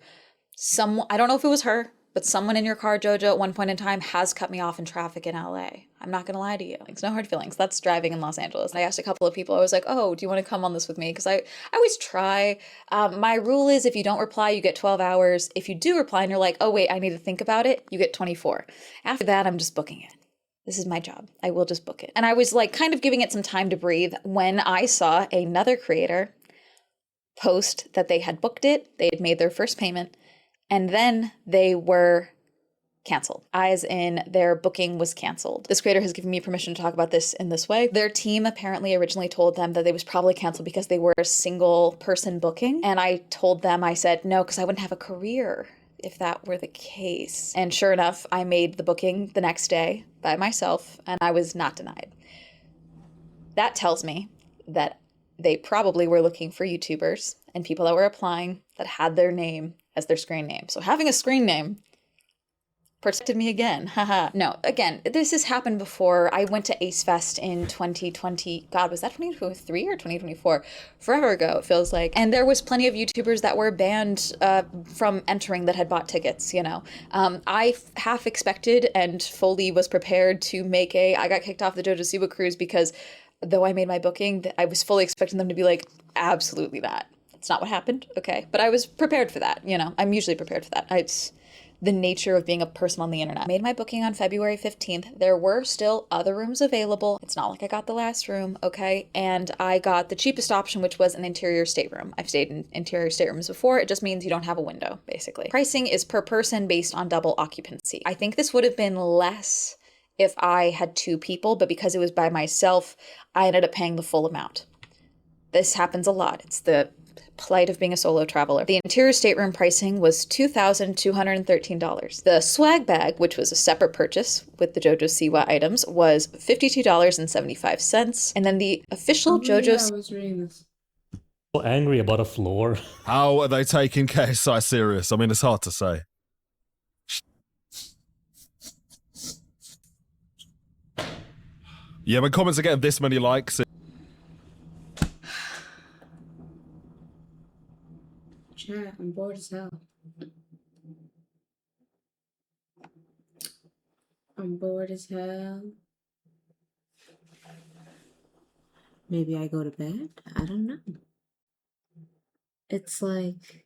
I don't know if it was her, but someone in your car, Jojo, at one point in time has cut me off in traffic in LA. I'm not gonna lie to you. It's no hard feelings. That's driving in Los Angeles. And I asked a couple of people, I was like, oh, do you want to come on this with me? Because I always try. My rule is if you don't reply, you get 12 hours. If you do reply and you're like, oh wait, I need to think about it, you get 24. After that, I'm just booking it. This is my job. I will just book it. And I was like kind of giving it some time to breathe when I saw another creator post that they had booked it, they had made their first payment, and then they were canceled. As in, their booking was canceled. This creator has given me permission to talk about this in this way. Their team apparently originally told them that they was probably canceled because they were a single person booking. And I told them, I said, no, because I wouldn't have a career if that were the case. And sure enough, I made the booking the next day by myself and I was not denied. That tells me that they probably were looking for YouTubers and people that were applying that had their name as their screen name. So having a screen name protected me again. Haha. No, again, this has happened before. I went to Ace Fest in 2020. God, was that 2023 or 2024? Forever ago, it feels like. And there was plenty of YouTubers that were banned from entering that had bought tickets, you know. I half expected and fully was prepared to make I got kicked off the JoJo Siwa cruise because though I made my booking, I was fully expecting them to be like, absolutely not. That's not what happened, okay? But I was prepared for that, you know. I'm usually prepared for that. It's the nature of being a person on the internet. I made my booking on February 15th. There were still other rooms available. It's not like I got the last room, okay? And I got the cheapest option, which was an interior stateroom. I've stayed in interior staterooms before. It just means you don't have a window, basically. Pricing is per person based on double occupancy. I think this would have been less if I had 2 people, but because it was by myself, I ended up paying the full amount. This happens a lot. It's the plight of being a solo traveler. The interior stateroom pricing was $2,213. The swag bag, which was a separate purchase with the JoJo Siwa items, was $52.75. And then the official JoJo... I was reading this. Angry about a floor. How are they taking KSI serious? I mean, it's hard to say. Yeah, when comments are getting this many likes... Chat, I'm bored as hell. I'm bored as hell. Maybe I go to bed? I don't know. It's like...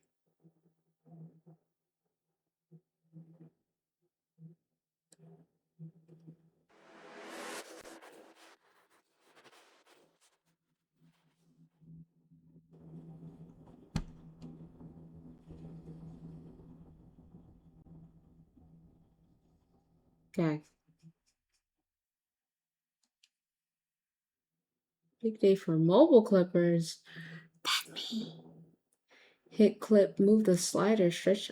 Okay. Big day for mobile clippers. That me. Hit clip, move the slider, stretch.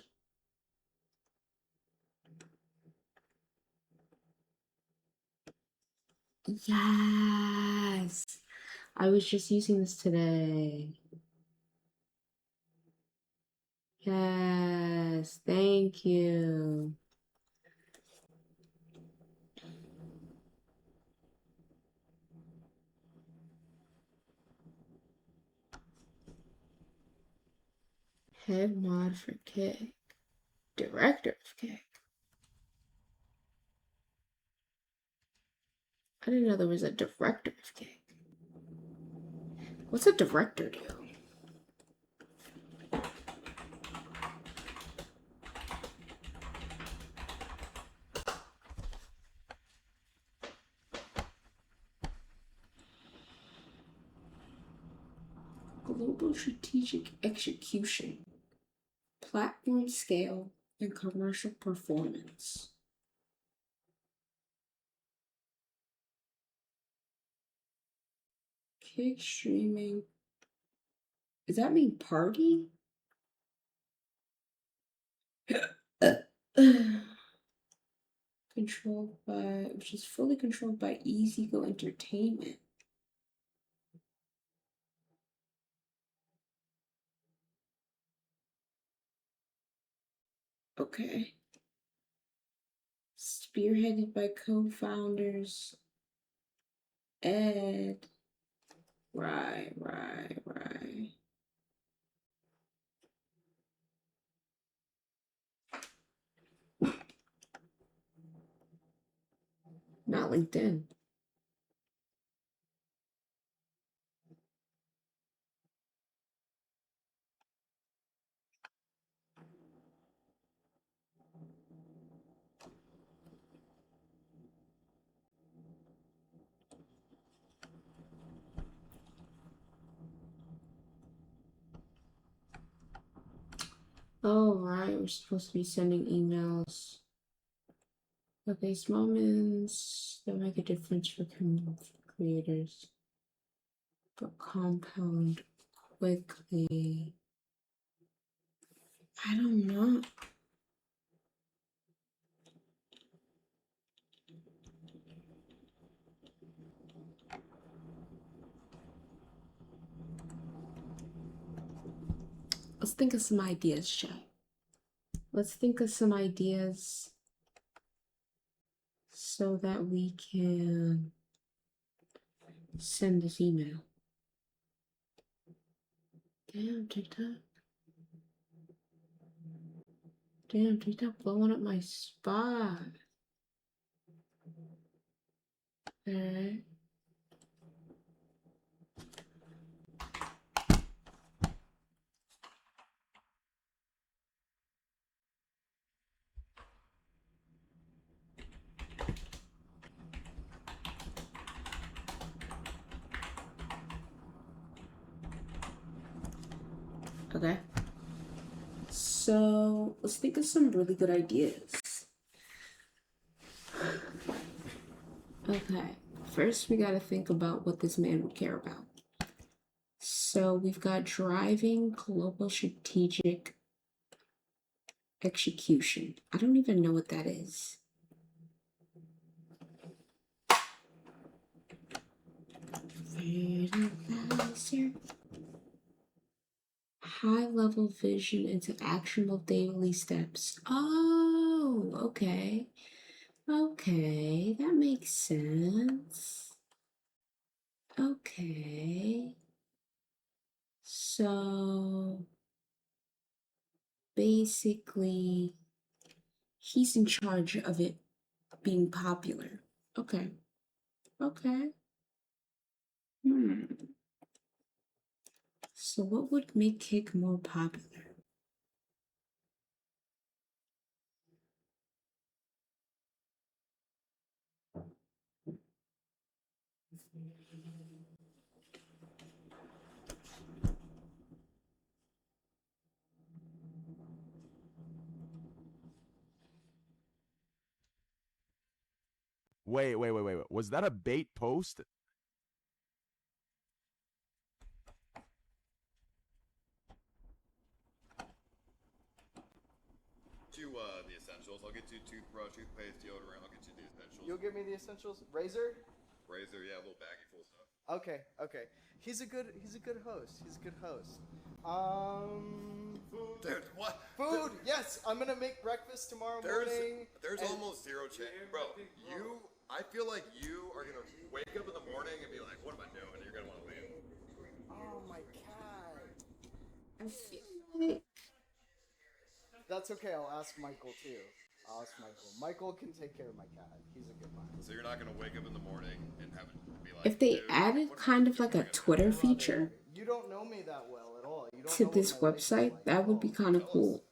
Yes. I was just using this today. Yes. Thank you. Head mod for Kick. Director of Kick. I didn't know there was a director of Kick. What's a director do? Global strategic execution. Platform scale and commercial performance. Kick streaming. Does that mean party? Controlled by, which is fully controlled by EasyGo Entertainment. Okay. Spearheaded by co-founders Ed. Right. Not LinkedIn. Oh, right. We're supposed to be sending emails. Okay, small wins that make a difference for creators, but compound quickly. I don't know. Let's think of some ideas, chat. Let's think of some ideas so that we can send this email. Damn, TikTok. Damn, TikTok blowing up my spot. Alright. Okay. So let's think of some really good ideas. Okay. First, we got to think about what this man would care about. So we've got driving global strategic execution. I don't even know what that is. High level vision into actionable daily steps. Oh, okay. Okay, that makes sense. Okay. So basically, he's in charge of it being popular. Okay. Okay. So what would make Kick more popular? Wait. Was that a bait post? The essentials. I'll get you toothbrush, toothpaste, deodorant. I'll get you the essentials. You'll give me the essentials. Razor. Razor, yeah, a little baggie full of stuff. Okay. He's a good host. Dude, what? Food. Yes, I'm gonna make breakfast tomorrow morning. There's almost zero chance, bro. I feel like you are gonna wake up in the morning and be like, "What am I doing?" And you're gonna want to leave. Oh my cat. I feel like That's okay. I'll ask Michael too. Michael can take care of my cat. He's a good man. So you're not gonna wake up in the morning and have it be like, if they "Dude, added kind of like a Twitter feature You don't know me that well at all. You don't to know this what my life is website, like that at would all. be kind of cool.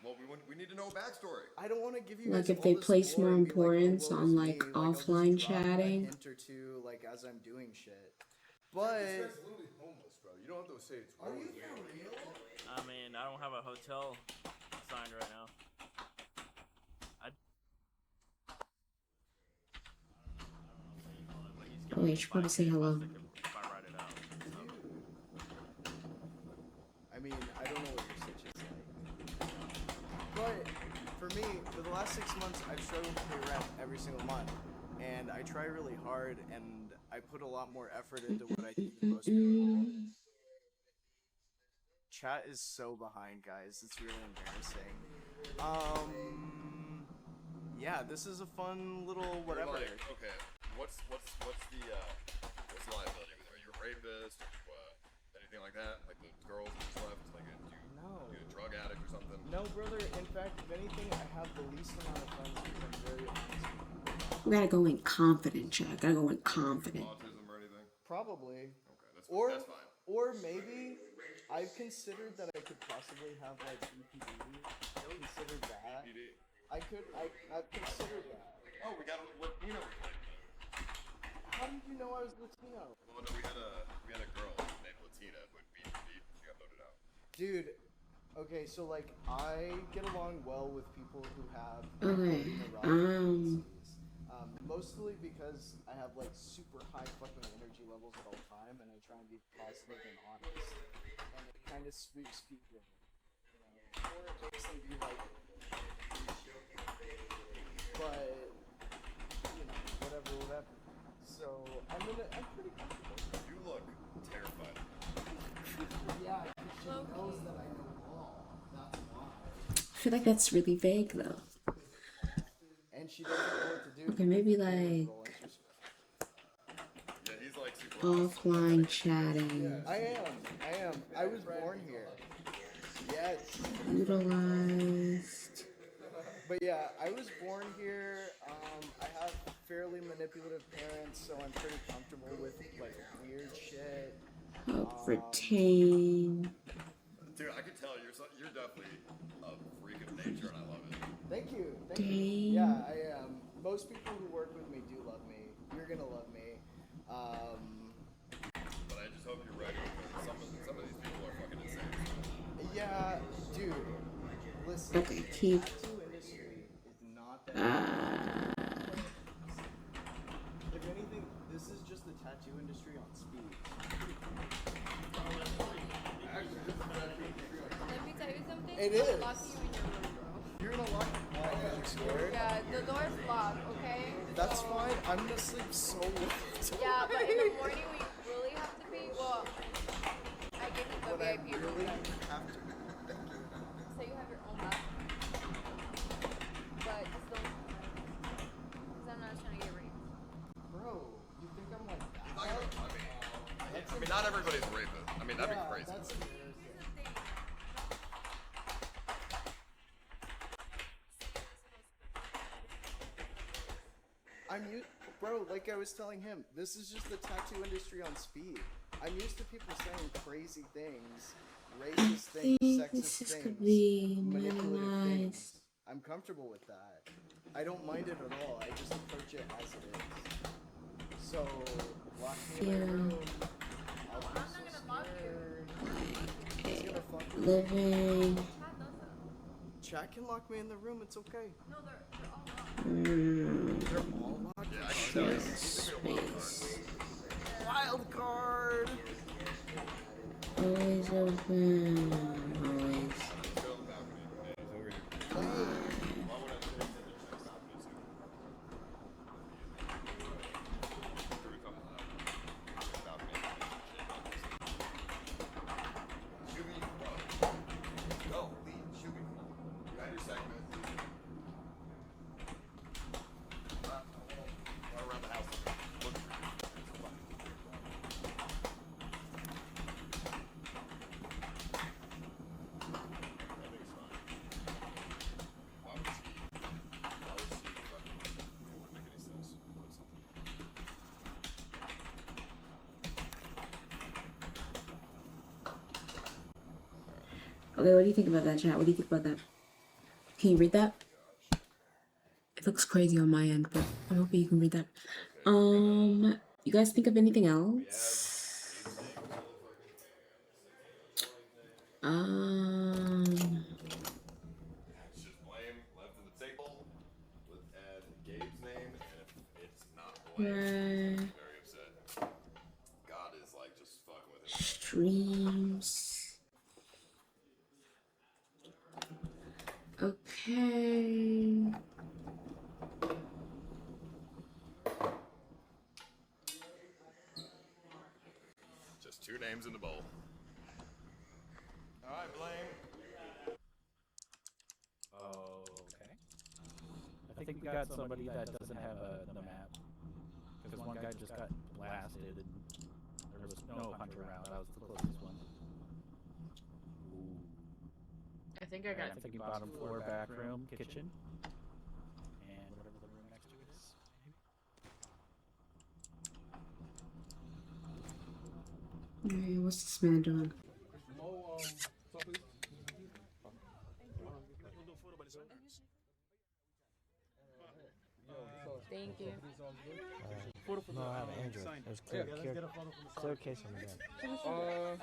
Well, we need to know a backstory." I don't want to give you Like guys if all they this place lore more and be like, "Oh, importance woe on is like me," I'll just offline drop a chatting. hint or two, like as I'm doing shit. But This guy's literally homeless, bro. You don't have to say it's are you for real? I mean, I don't have a hotel signed right now. Oh, wait, you should probably say hello. If I write it out. I mean, I don't know what your situation is like. But for me, for the last 6 months, I've struggled to pay rent every single month. And I try really hard, and I put a lot more effort into what I do than most people. Chat is so behind, guys. It's really embarrassing. Yeah, this is a fun little whatever. Like, okay, what's the liability? Are you a rapist? Anything like that? Like the girls who just left? Like, you a drug addict or something? No, brother. In fact, if anything, I have the least amount of friends because I'm very honest. We gotta go in confident, Chad. Gotta go in confident. Autism or anything? Probably. Okay, that's fine. Or maybe I've considered that I could possibly have like BPD. Considered that. BPD. I've considered that. Oh, we got Latino. How did you know I was Latino? Well, no, we had a girl named Latina with BPD. She got voted out. Dude, okay, so like I get along well with people who have Okay. mostly because I have like super high fucking energy levels at all time, and I try and be positive and honest, and it kind of speaks people, or it makes them be like, but whatever. So I'm pretty comfortable. You look terrified. Yeah, she knows that I know law. That's why. I feel like that's really vague though. And she doesn't know what to do. Okay, maybe like Yeah, he's like super offline chatting. I am. I was born here. Yes. Utilized. But yeah, I was born here. I have fairly manipulative parents, so I'm pretty comfortable with like weird shit. Help retain. Dude, I can tell you're definitely a freak of nature, and I love it. Thank you. Dang. Yeah, I am. Most people who work with me do love me. You're gonna love me. But I just hope you're ready, because some of these people are fucking insane. Yeah, dude. Listen. Okay, keep. Tattoo industry is not that. If anything, this is just the tattoo industry on speed. Let me tell you something. It I'm is. locking you in your room, bro. You're gonna lock me out because you're scared? Yeah, the door's locked, okay? That's So- fine. I'm gonna sleep so late. Yeah, but in the morning we really have to be. Well, I give you the But I VIP room. really then. have to. So you have your own bathroom. But just don't. Because I'm not trying to get raped. Bro, you think I'm like that? I mean, not everybody's a rapist. I mean, that'd be crazy. That's bro, like I was telling him, this is just the tattoo industry on speed. I'm used to people saying crazy things, racist things, sexist This things, could be manipulative minimized. things. I'm comfortable with that. I don't mind it at all. I just approach it as it is. So, lock me in my room. I'll be so scared. He's gonna fuck with me. Living. Chat can lock me in the room. It's okay. No, they're all locked. They're all locked. Yeah, I can tell you. Space. Wild card. Always open. Always. Okay, what do you think about that, chat? What do you think about that? Can you read that? It looks crazy on my end, but I'm hoping you can read that. You guys think of anything else? It's just blame left on the table. Let's add Gabe's name, and if it's not blame, Right. I'm very upset. God is like just fucking with him. Streams. Okay. Just two names in the bowl. All right, blame. Oh, think we got somebody that doesn't have the map. Because one guy just got blasted and there was no hunter around. I was the closest one. Ooh. I think I got. I'm thinking bottom floor, back room, kitchen, and whatever the room next to it is. Hey, what's this man doing? Thank you. No, I have an Android. There's clear case on the back.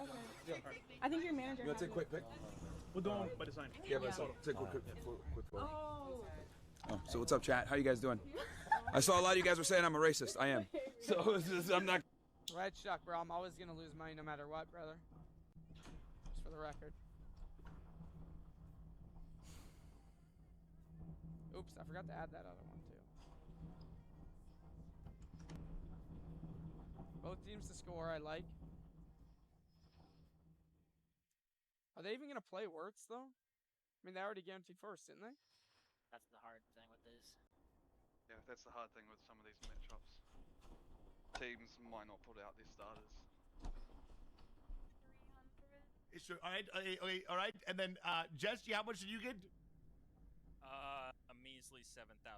I think your manager. You want to take a quick pic? We're doing by the sign. Yeah, but take a quick photo. Oh, so what's up, chat? How you guys doing? I saw a lot of you guys were saying I'm a racist. I am. So I'm not. Red Shuck, bro. I'm always gonna lose money no matter what, brother. Just for the record. Oops, I forgot to add that other one too. Both teams to score, I like. Are they even gonna play Wirtz though? I mean, they already guaranteed first, didn't they? That's the hard thing with this. Yeah, that's the hard thing with some of these matchups. Teams might not put out their starters. Sure. All right. Okay. All right. And then, Jesse, how much did you get? A measly 7,200.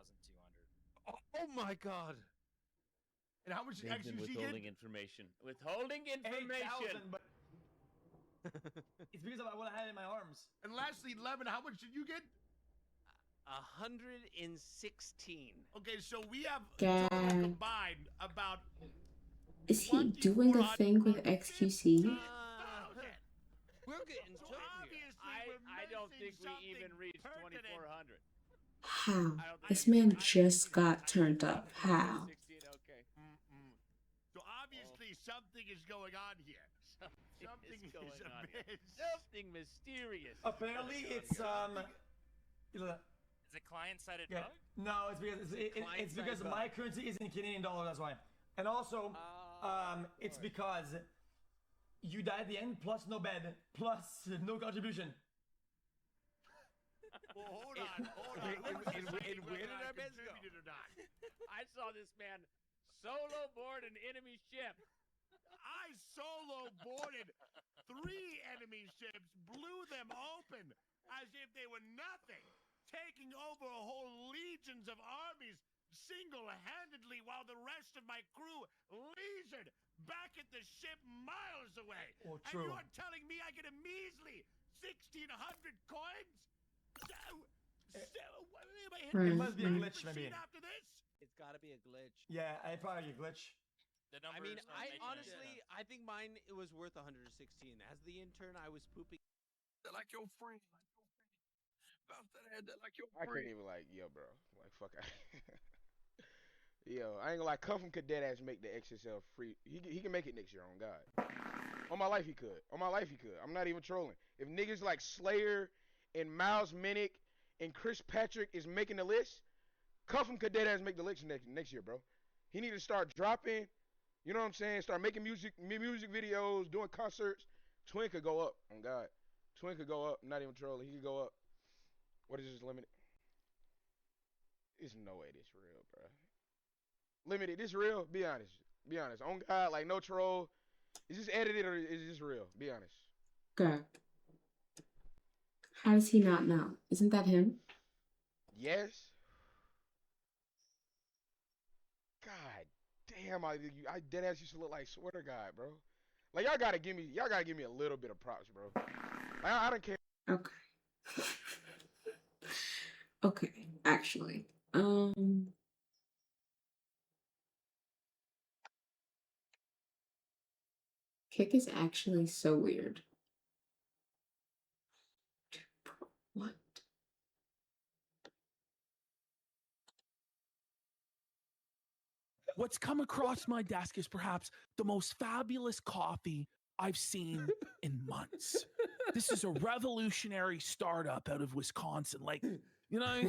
Oh my God. And how much actually did she get? Information. Withholding information. But... It's because of what I had in my arms. And lastly, Lemon, how much did you get? 116. Okay, so we have God. combined about. Is he doing a thing with XQC? We're getting to here. I don't think we even reached 2,400. How? This man just got turned up. How? Okay. So obviously something is going on here. Something is going on here. amiss. Something mysterious. Apparently, it's Is it client-sided bug? No, it's because it's because my currency is in Canadian dollar. That's why. And also, it's because you die at the end plus no bed plus no contribution. Well, hold on. And where did our beds go? I saw this man solo board an enemy ship. I solo boarded 3 enemy ships, blew them open as if they were nothing, taking over a whole legions of armies single-handedly while the rest of my crew leisured back at the ship miles away. Oh, true. And you're telling me I get a measly 1,600 coins? It must be a glitch, maybe. After this? It's got to be a glitch. Yeah, I probably a glitch. I mean, I think mine it was worth 116. As the intern, I was pooping. Like your friend. About that head like your I couldn't even yo, bro. Like fuck. Yo, I ain't gonna lie. Cuffham could dead ass make the XSL free. He can make it next year. On God. On my life he could. On my life he could. I'm not even trolling. If niggas like Slayer and Miles Minnick and Chris Patrick is making the list, Cuffham could dead ass make the list next year, bro. He need to start dropping. You know what I'm saying? Start making music videos, doing concerts. Twin could go up. On God. Twin could go up. I'm not even trolling. He could go up. What is this limited? There's no way this real, bro. Limited, this real? Be honest. Be honest. On God, like no troll. Is this edited or is this real? Be honest. Girl. How does he not know? Isn't that him? Yes. God damn, I dead ass used to look like Sweater Guy, bro. Like y'all gotta give me a little bit of props, bro. Like, I don't care. Okay. Okay, actually. Kick is actually so weird. What? What's come across my desk is perhaps the most fabulous coffee I've seen in months. This is a revolutionary startup out of Wisconsin. Like, you know,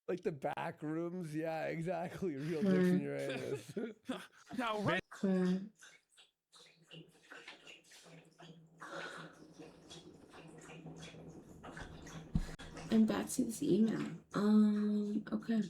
like the back rooms. Yeah, exactly. Real dictionary. Now, right. I'm back to this email. Okay.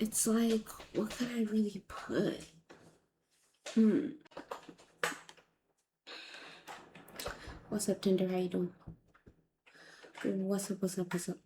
It's like, what could I really put? What's up, Tinder? How you doing? What's up, what's up, what's up?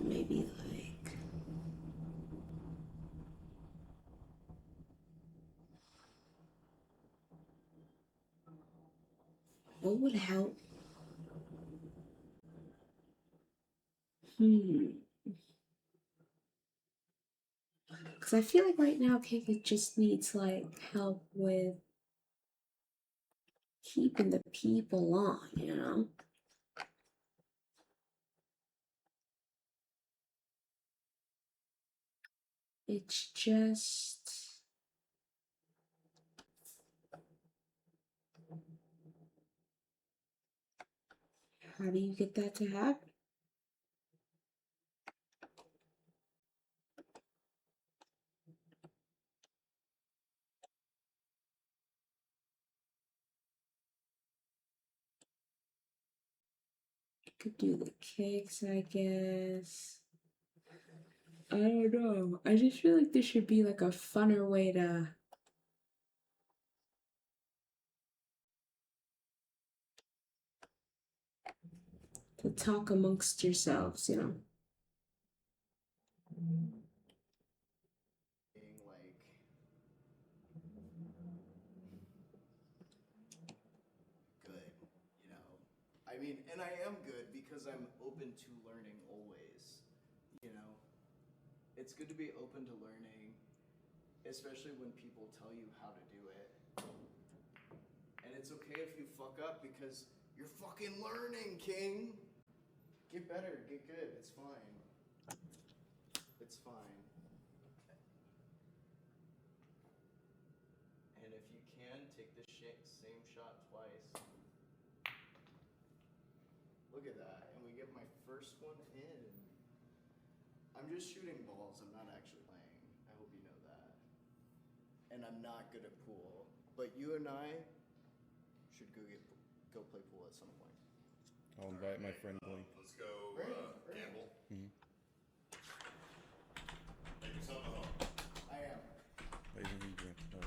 Maybe like what would help? Because I feel like right now Kika just needs like help with keeping the people on, you know? It's just how do you get that to happen? Could do the kicks, I guess. I don't know. I just feel like there should be like a funner way to talk amongst yourselves, you know. Being like good, you know. I mean, and I am good because I'm open to learning always, you know. It's good to be open to learning, especially when people tell you how to do it. And it's okay if you fuck up because you're fucking learning, King. Get better, get good. It's fine. It's fine. And if you can, take the same shot twice. Look at that. And we get my first one in. I'm just shooting balls. I'm not actually playing. I hope you know that. And I'm not good at pool. But you and I should go play pool at some point. I'll invite my friend Blink. Let's go gamble. Mm-hmm. Make yourself at home. I am. Laser drink. Oh.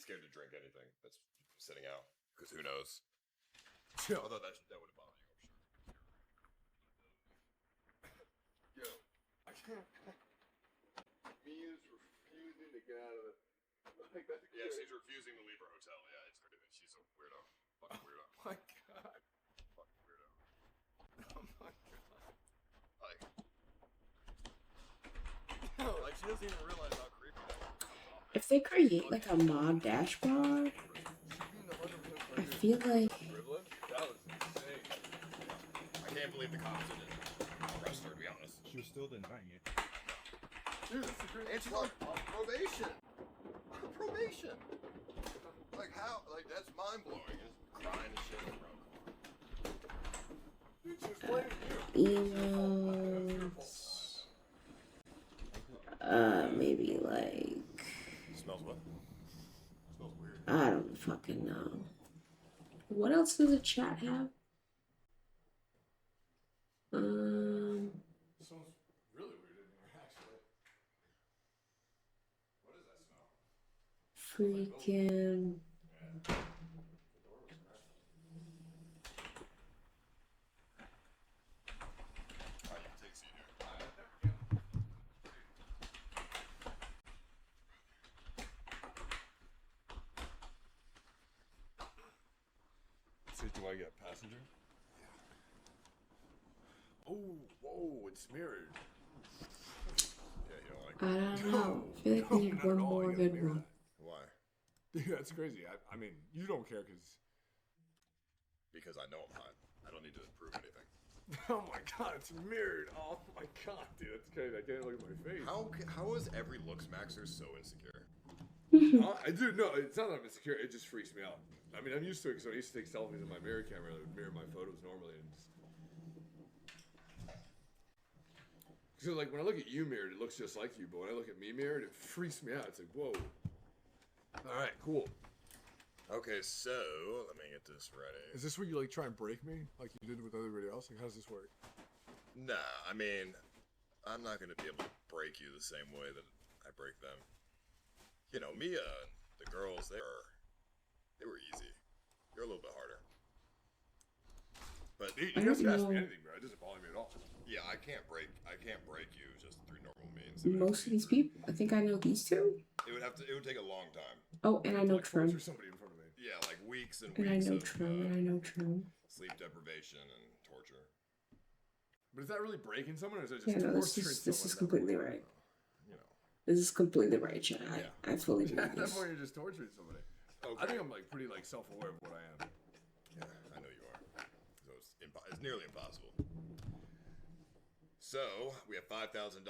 scared to drink anything that's sitting out because who knows? Although that would have bothered you, I'm sure. Yo, I can't. Mia's refusing to get out of it. Like that's yeah, she's refusing to leave her hotel. Yeah, it's crazy. She's a weirdo. Fucking weirdo. Oh my god. Fucking weirdo. Oh my god. Like she doesn't even realize how creepy that is. If they create like a mod dashboard, I feel like That was insane. I can't believe the cops didn't arrest her, to be honest. She was still denying it. Dude, that's the crazy. And she's on probation. Probation. Like how? Like that's mind blowing. Just crying and shit, bro. Dude, she was blaming you. Emails. Maybe like. Smells what? Smells weird. I don't fucking know. What else does the chat have? It smells really weird in here, actually. What does that smell? Freaking. So do I get passenger? Oh, whoa, it's mirrored. Yeah, you don't like I don't know. I feel like we need one more good one. Why? Dude, that's crazy. I mean, you don't care Because I know I'm hot. I don't need to prove anything. Oh my god, it's mirrored. Oh my god, dude, that's crazy. I can't look at my face. How is every looks maxer so insecure? Dude, no, it's not that I'm insecure. It just freaks me out. I mean, I'm used to it because I used to take selfies in my mirror camera. I would mirror my photos normally, and just. Because like when I look at you mirrored, it looks just like you, but when I look at me mirrored, it freaks me out. It's like, whoa. All right, cool. Okay, so let me get this ready. Is this where you like try and break me, like you did with everybody else? Like, how does this work? Nah, I mean, I'm not gonna be able to break you the same way that I break them. You know, Mia, the girls, they were easy. You're a little bit harder. But You guys can ask me anything, bro. It doesn't bother me at all. yeah, I can't break you just through normal means. Most of these people, I think I know these two. It would take a long time. Oh, and I know Trim. Somebody in front of me. Yeah, like weeks and And I weeks know of Trim. And I know Trim. sleep deprivation and torture. But is that really breaking someone, or is it just Yeah, no, torturing this is completely right. You know. This is completely right, chat. I fully believe At that this. point, you're just torturing somebody. Okay. I think I'm like pretty like self-aware of what I am. Yeah, I know you are. So it's nearly impossible. So we have $5,000.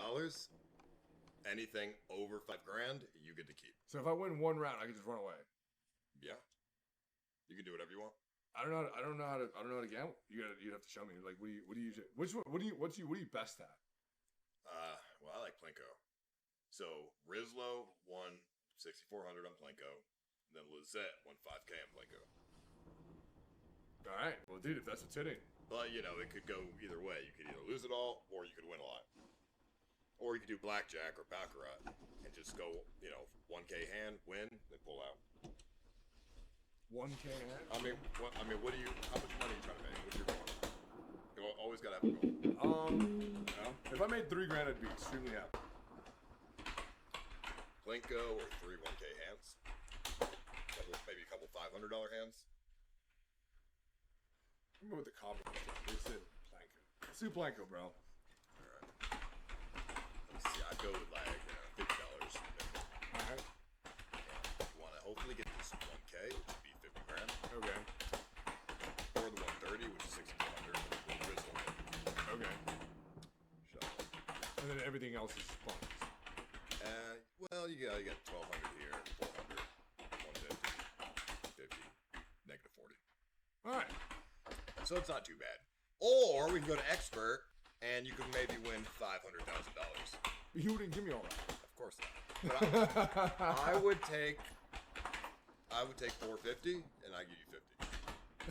Anything over $5,000, you get to keep. So if I win one round, I can just run away. Yeah. You can do whatever you want. I don't know how to gamble. You'd have to show me. Like, what do you what are you best at? Well, I like Plinko. So Rizlo won 6,400 on Plinko. Then Lizette won 5K on Plinko. All right. Well, dude, if that's what's hitting. But, you know, it could go either way. You could either lose it all, or you could win a lot. Or you could do blackjack or baccarat and just go, you know, 1K hand, win, then pull out. 1K hand? I mean, how much money are you trying to make? What's your goal? You always gotta have a goal. You know, if I made $3,000, I'd be extremely happy. Plinko or 3 1K hands. Maybe a couple $500 hands. I'm going with the common. They said Plinko. Let's do Plinko, bro. Alright. Let's see, I'd go with like $50. Alright. You want to hopefully get this 1K, which would be 50 grand. Okay. Or the 130, which is 6,200. Okay. Shut up. And then everything else is fun. Well, you got 1,200 here, 400, 150, 50, negative 40. All right. So it's not too bad. Or we can go to expert, and you could maybe win $500,000. You wouldn't give me all that. Of course not. But I would take 450, and I give you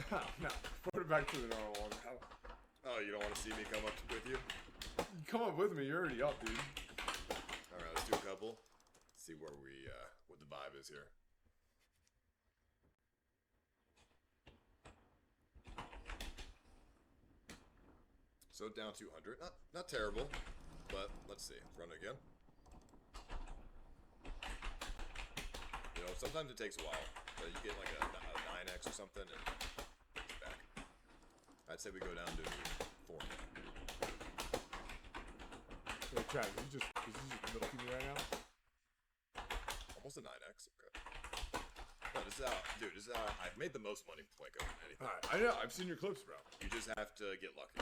50. No, put it back to the normal one. Oh, you don't want to see me come up with you? Come up with me. You're already up, dude. All right, let's do a couple. See where what the vibe is here. So down 200. Not terrible, but let's see. Run it again. You know, sometimes it takes a while. But you get like a 9x or something, and it's back. I'd say we go down to 4. Hey, Chad, is this just milking me right now? Almost a 9x. Okay. No, this is how, dude. This is how I've made the most money with Plinko than anything. Alright, I know. I've seen your clips, bro. You just have to get lucky.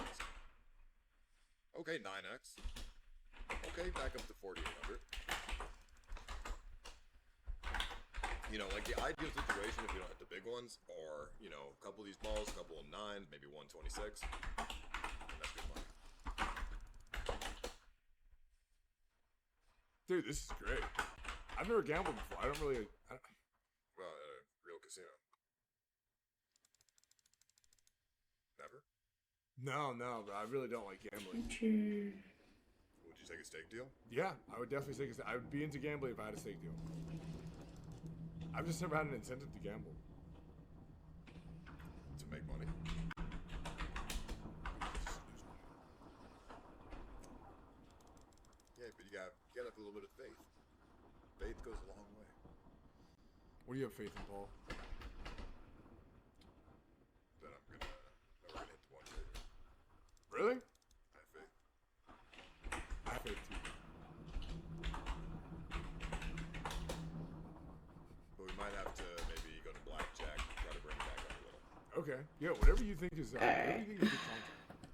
Okay, 9x. Okay, back up to 4,800. You know, like the ideal situation if you don't hit the big ones are, you know, a couple of these balls, a couple of 9s, maybe 126. And that's good money. Dude, this is great. I've never gambled before. I don't really. Well, real casino. Never? No, but I really don't like gambling. Would you take a stake deal? Yeah, I would definitely take I would be into gambling if I had a stake deal. I've just never had an incentive to gamble. To make money? Yeah, but you gotta have a little bit of faith. Faith goes a long way. What do you have faith in, Paul? That I'm gonna never hit the 130. Really? I have faith. I have faith too. But we might have to maybe go to blackjack, try to bring it back up a little. Okay. Yeah, whatever you think is whatever you think is good content.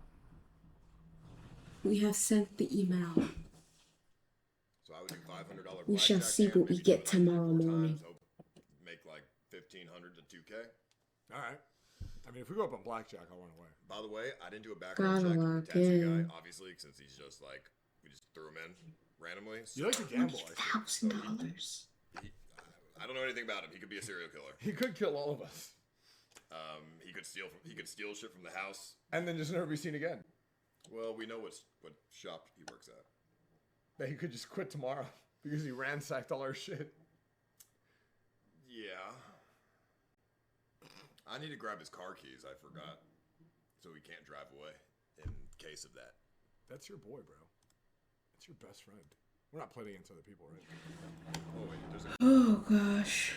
We have sent the email. So I would do $500 We shall blackjack see hand, what we maybe get do it like tomorrow 4 morning. times, make like 1,500 to 2K. All right. I mean, if we go up on blackjack, I'll run away. By the way, I didn't do a background Gotta check on the lock tattoo in. guy, obviously, since he's just like, we just threw him in randomly. You like to gamble, I think. $1,000. I don't know anything about him. He could be a serial killer. He could kill all of us. He could steal shit from the house. And then just never be seen again. Well, we know what shop he works at. That he could just quit tomorrow because he ransacked all our shit. Yeah. I need to grab his car keys. I forgot. So he can't drive away in case of that. That's your boy, bro. That's your best friend. We're not playing against other people, right? Oh, wait. There's a... Oh gosh.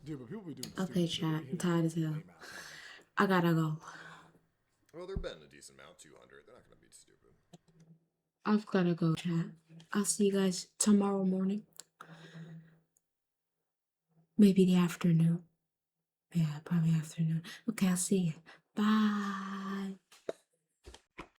Dude, but people be doing Okay, stupid shit. chat. I'm tired as hell. I gotta go. Well, they're betting a decent amount, 200. They're not going to be stupid. I've gotta go, chat. I'll see you guys tomorrow morning. Maybe the afternoon. Yeah, probably afternoon. Okay, I'll see you. Bye.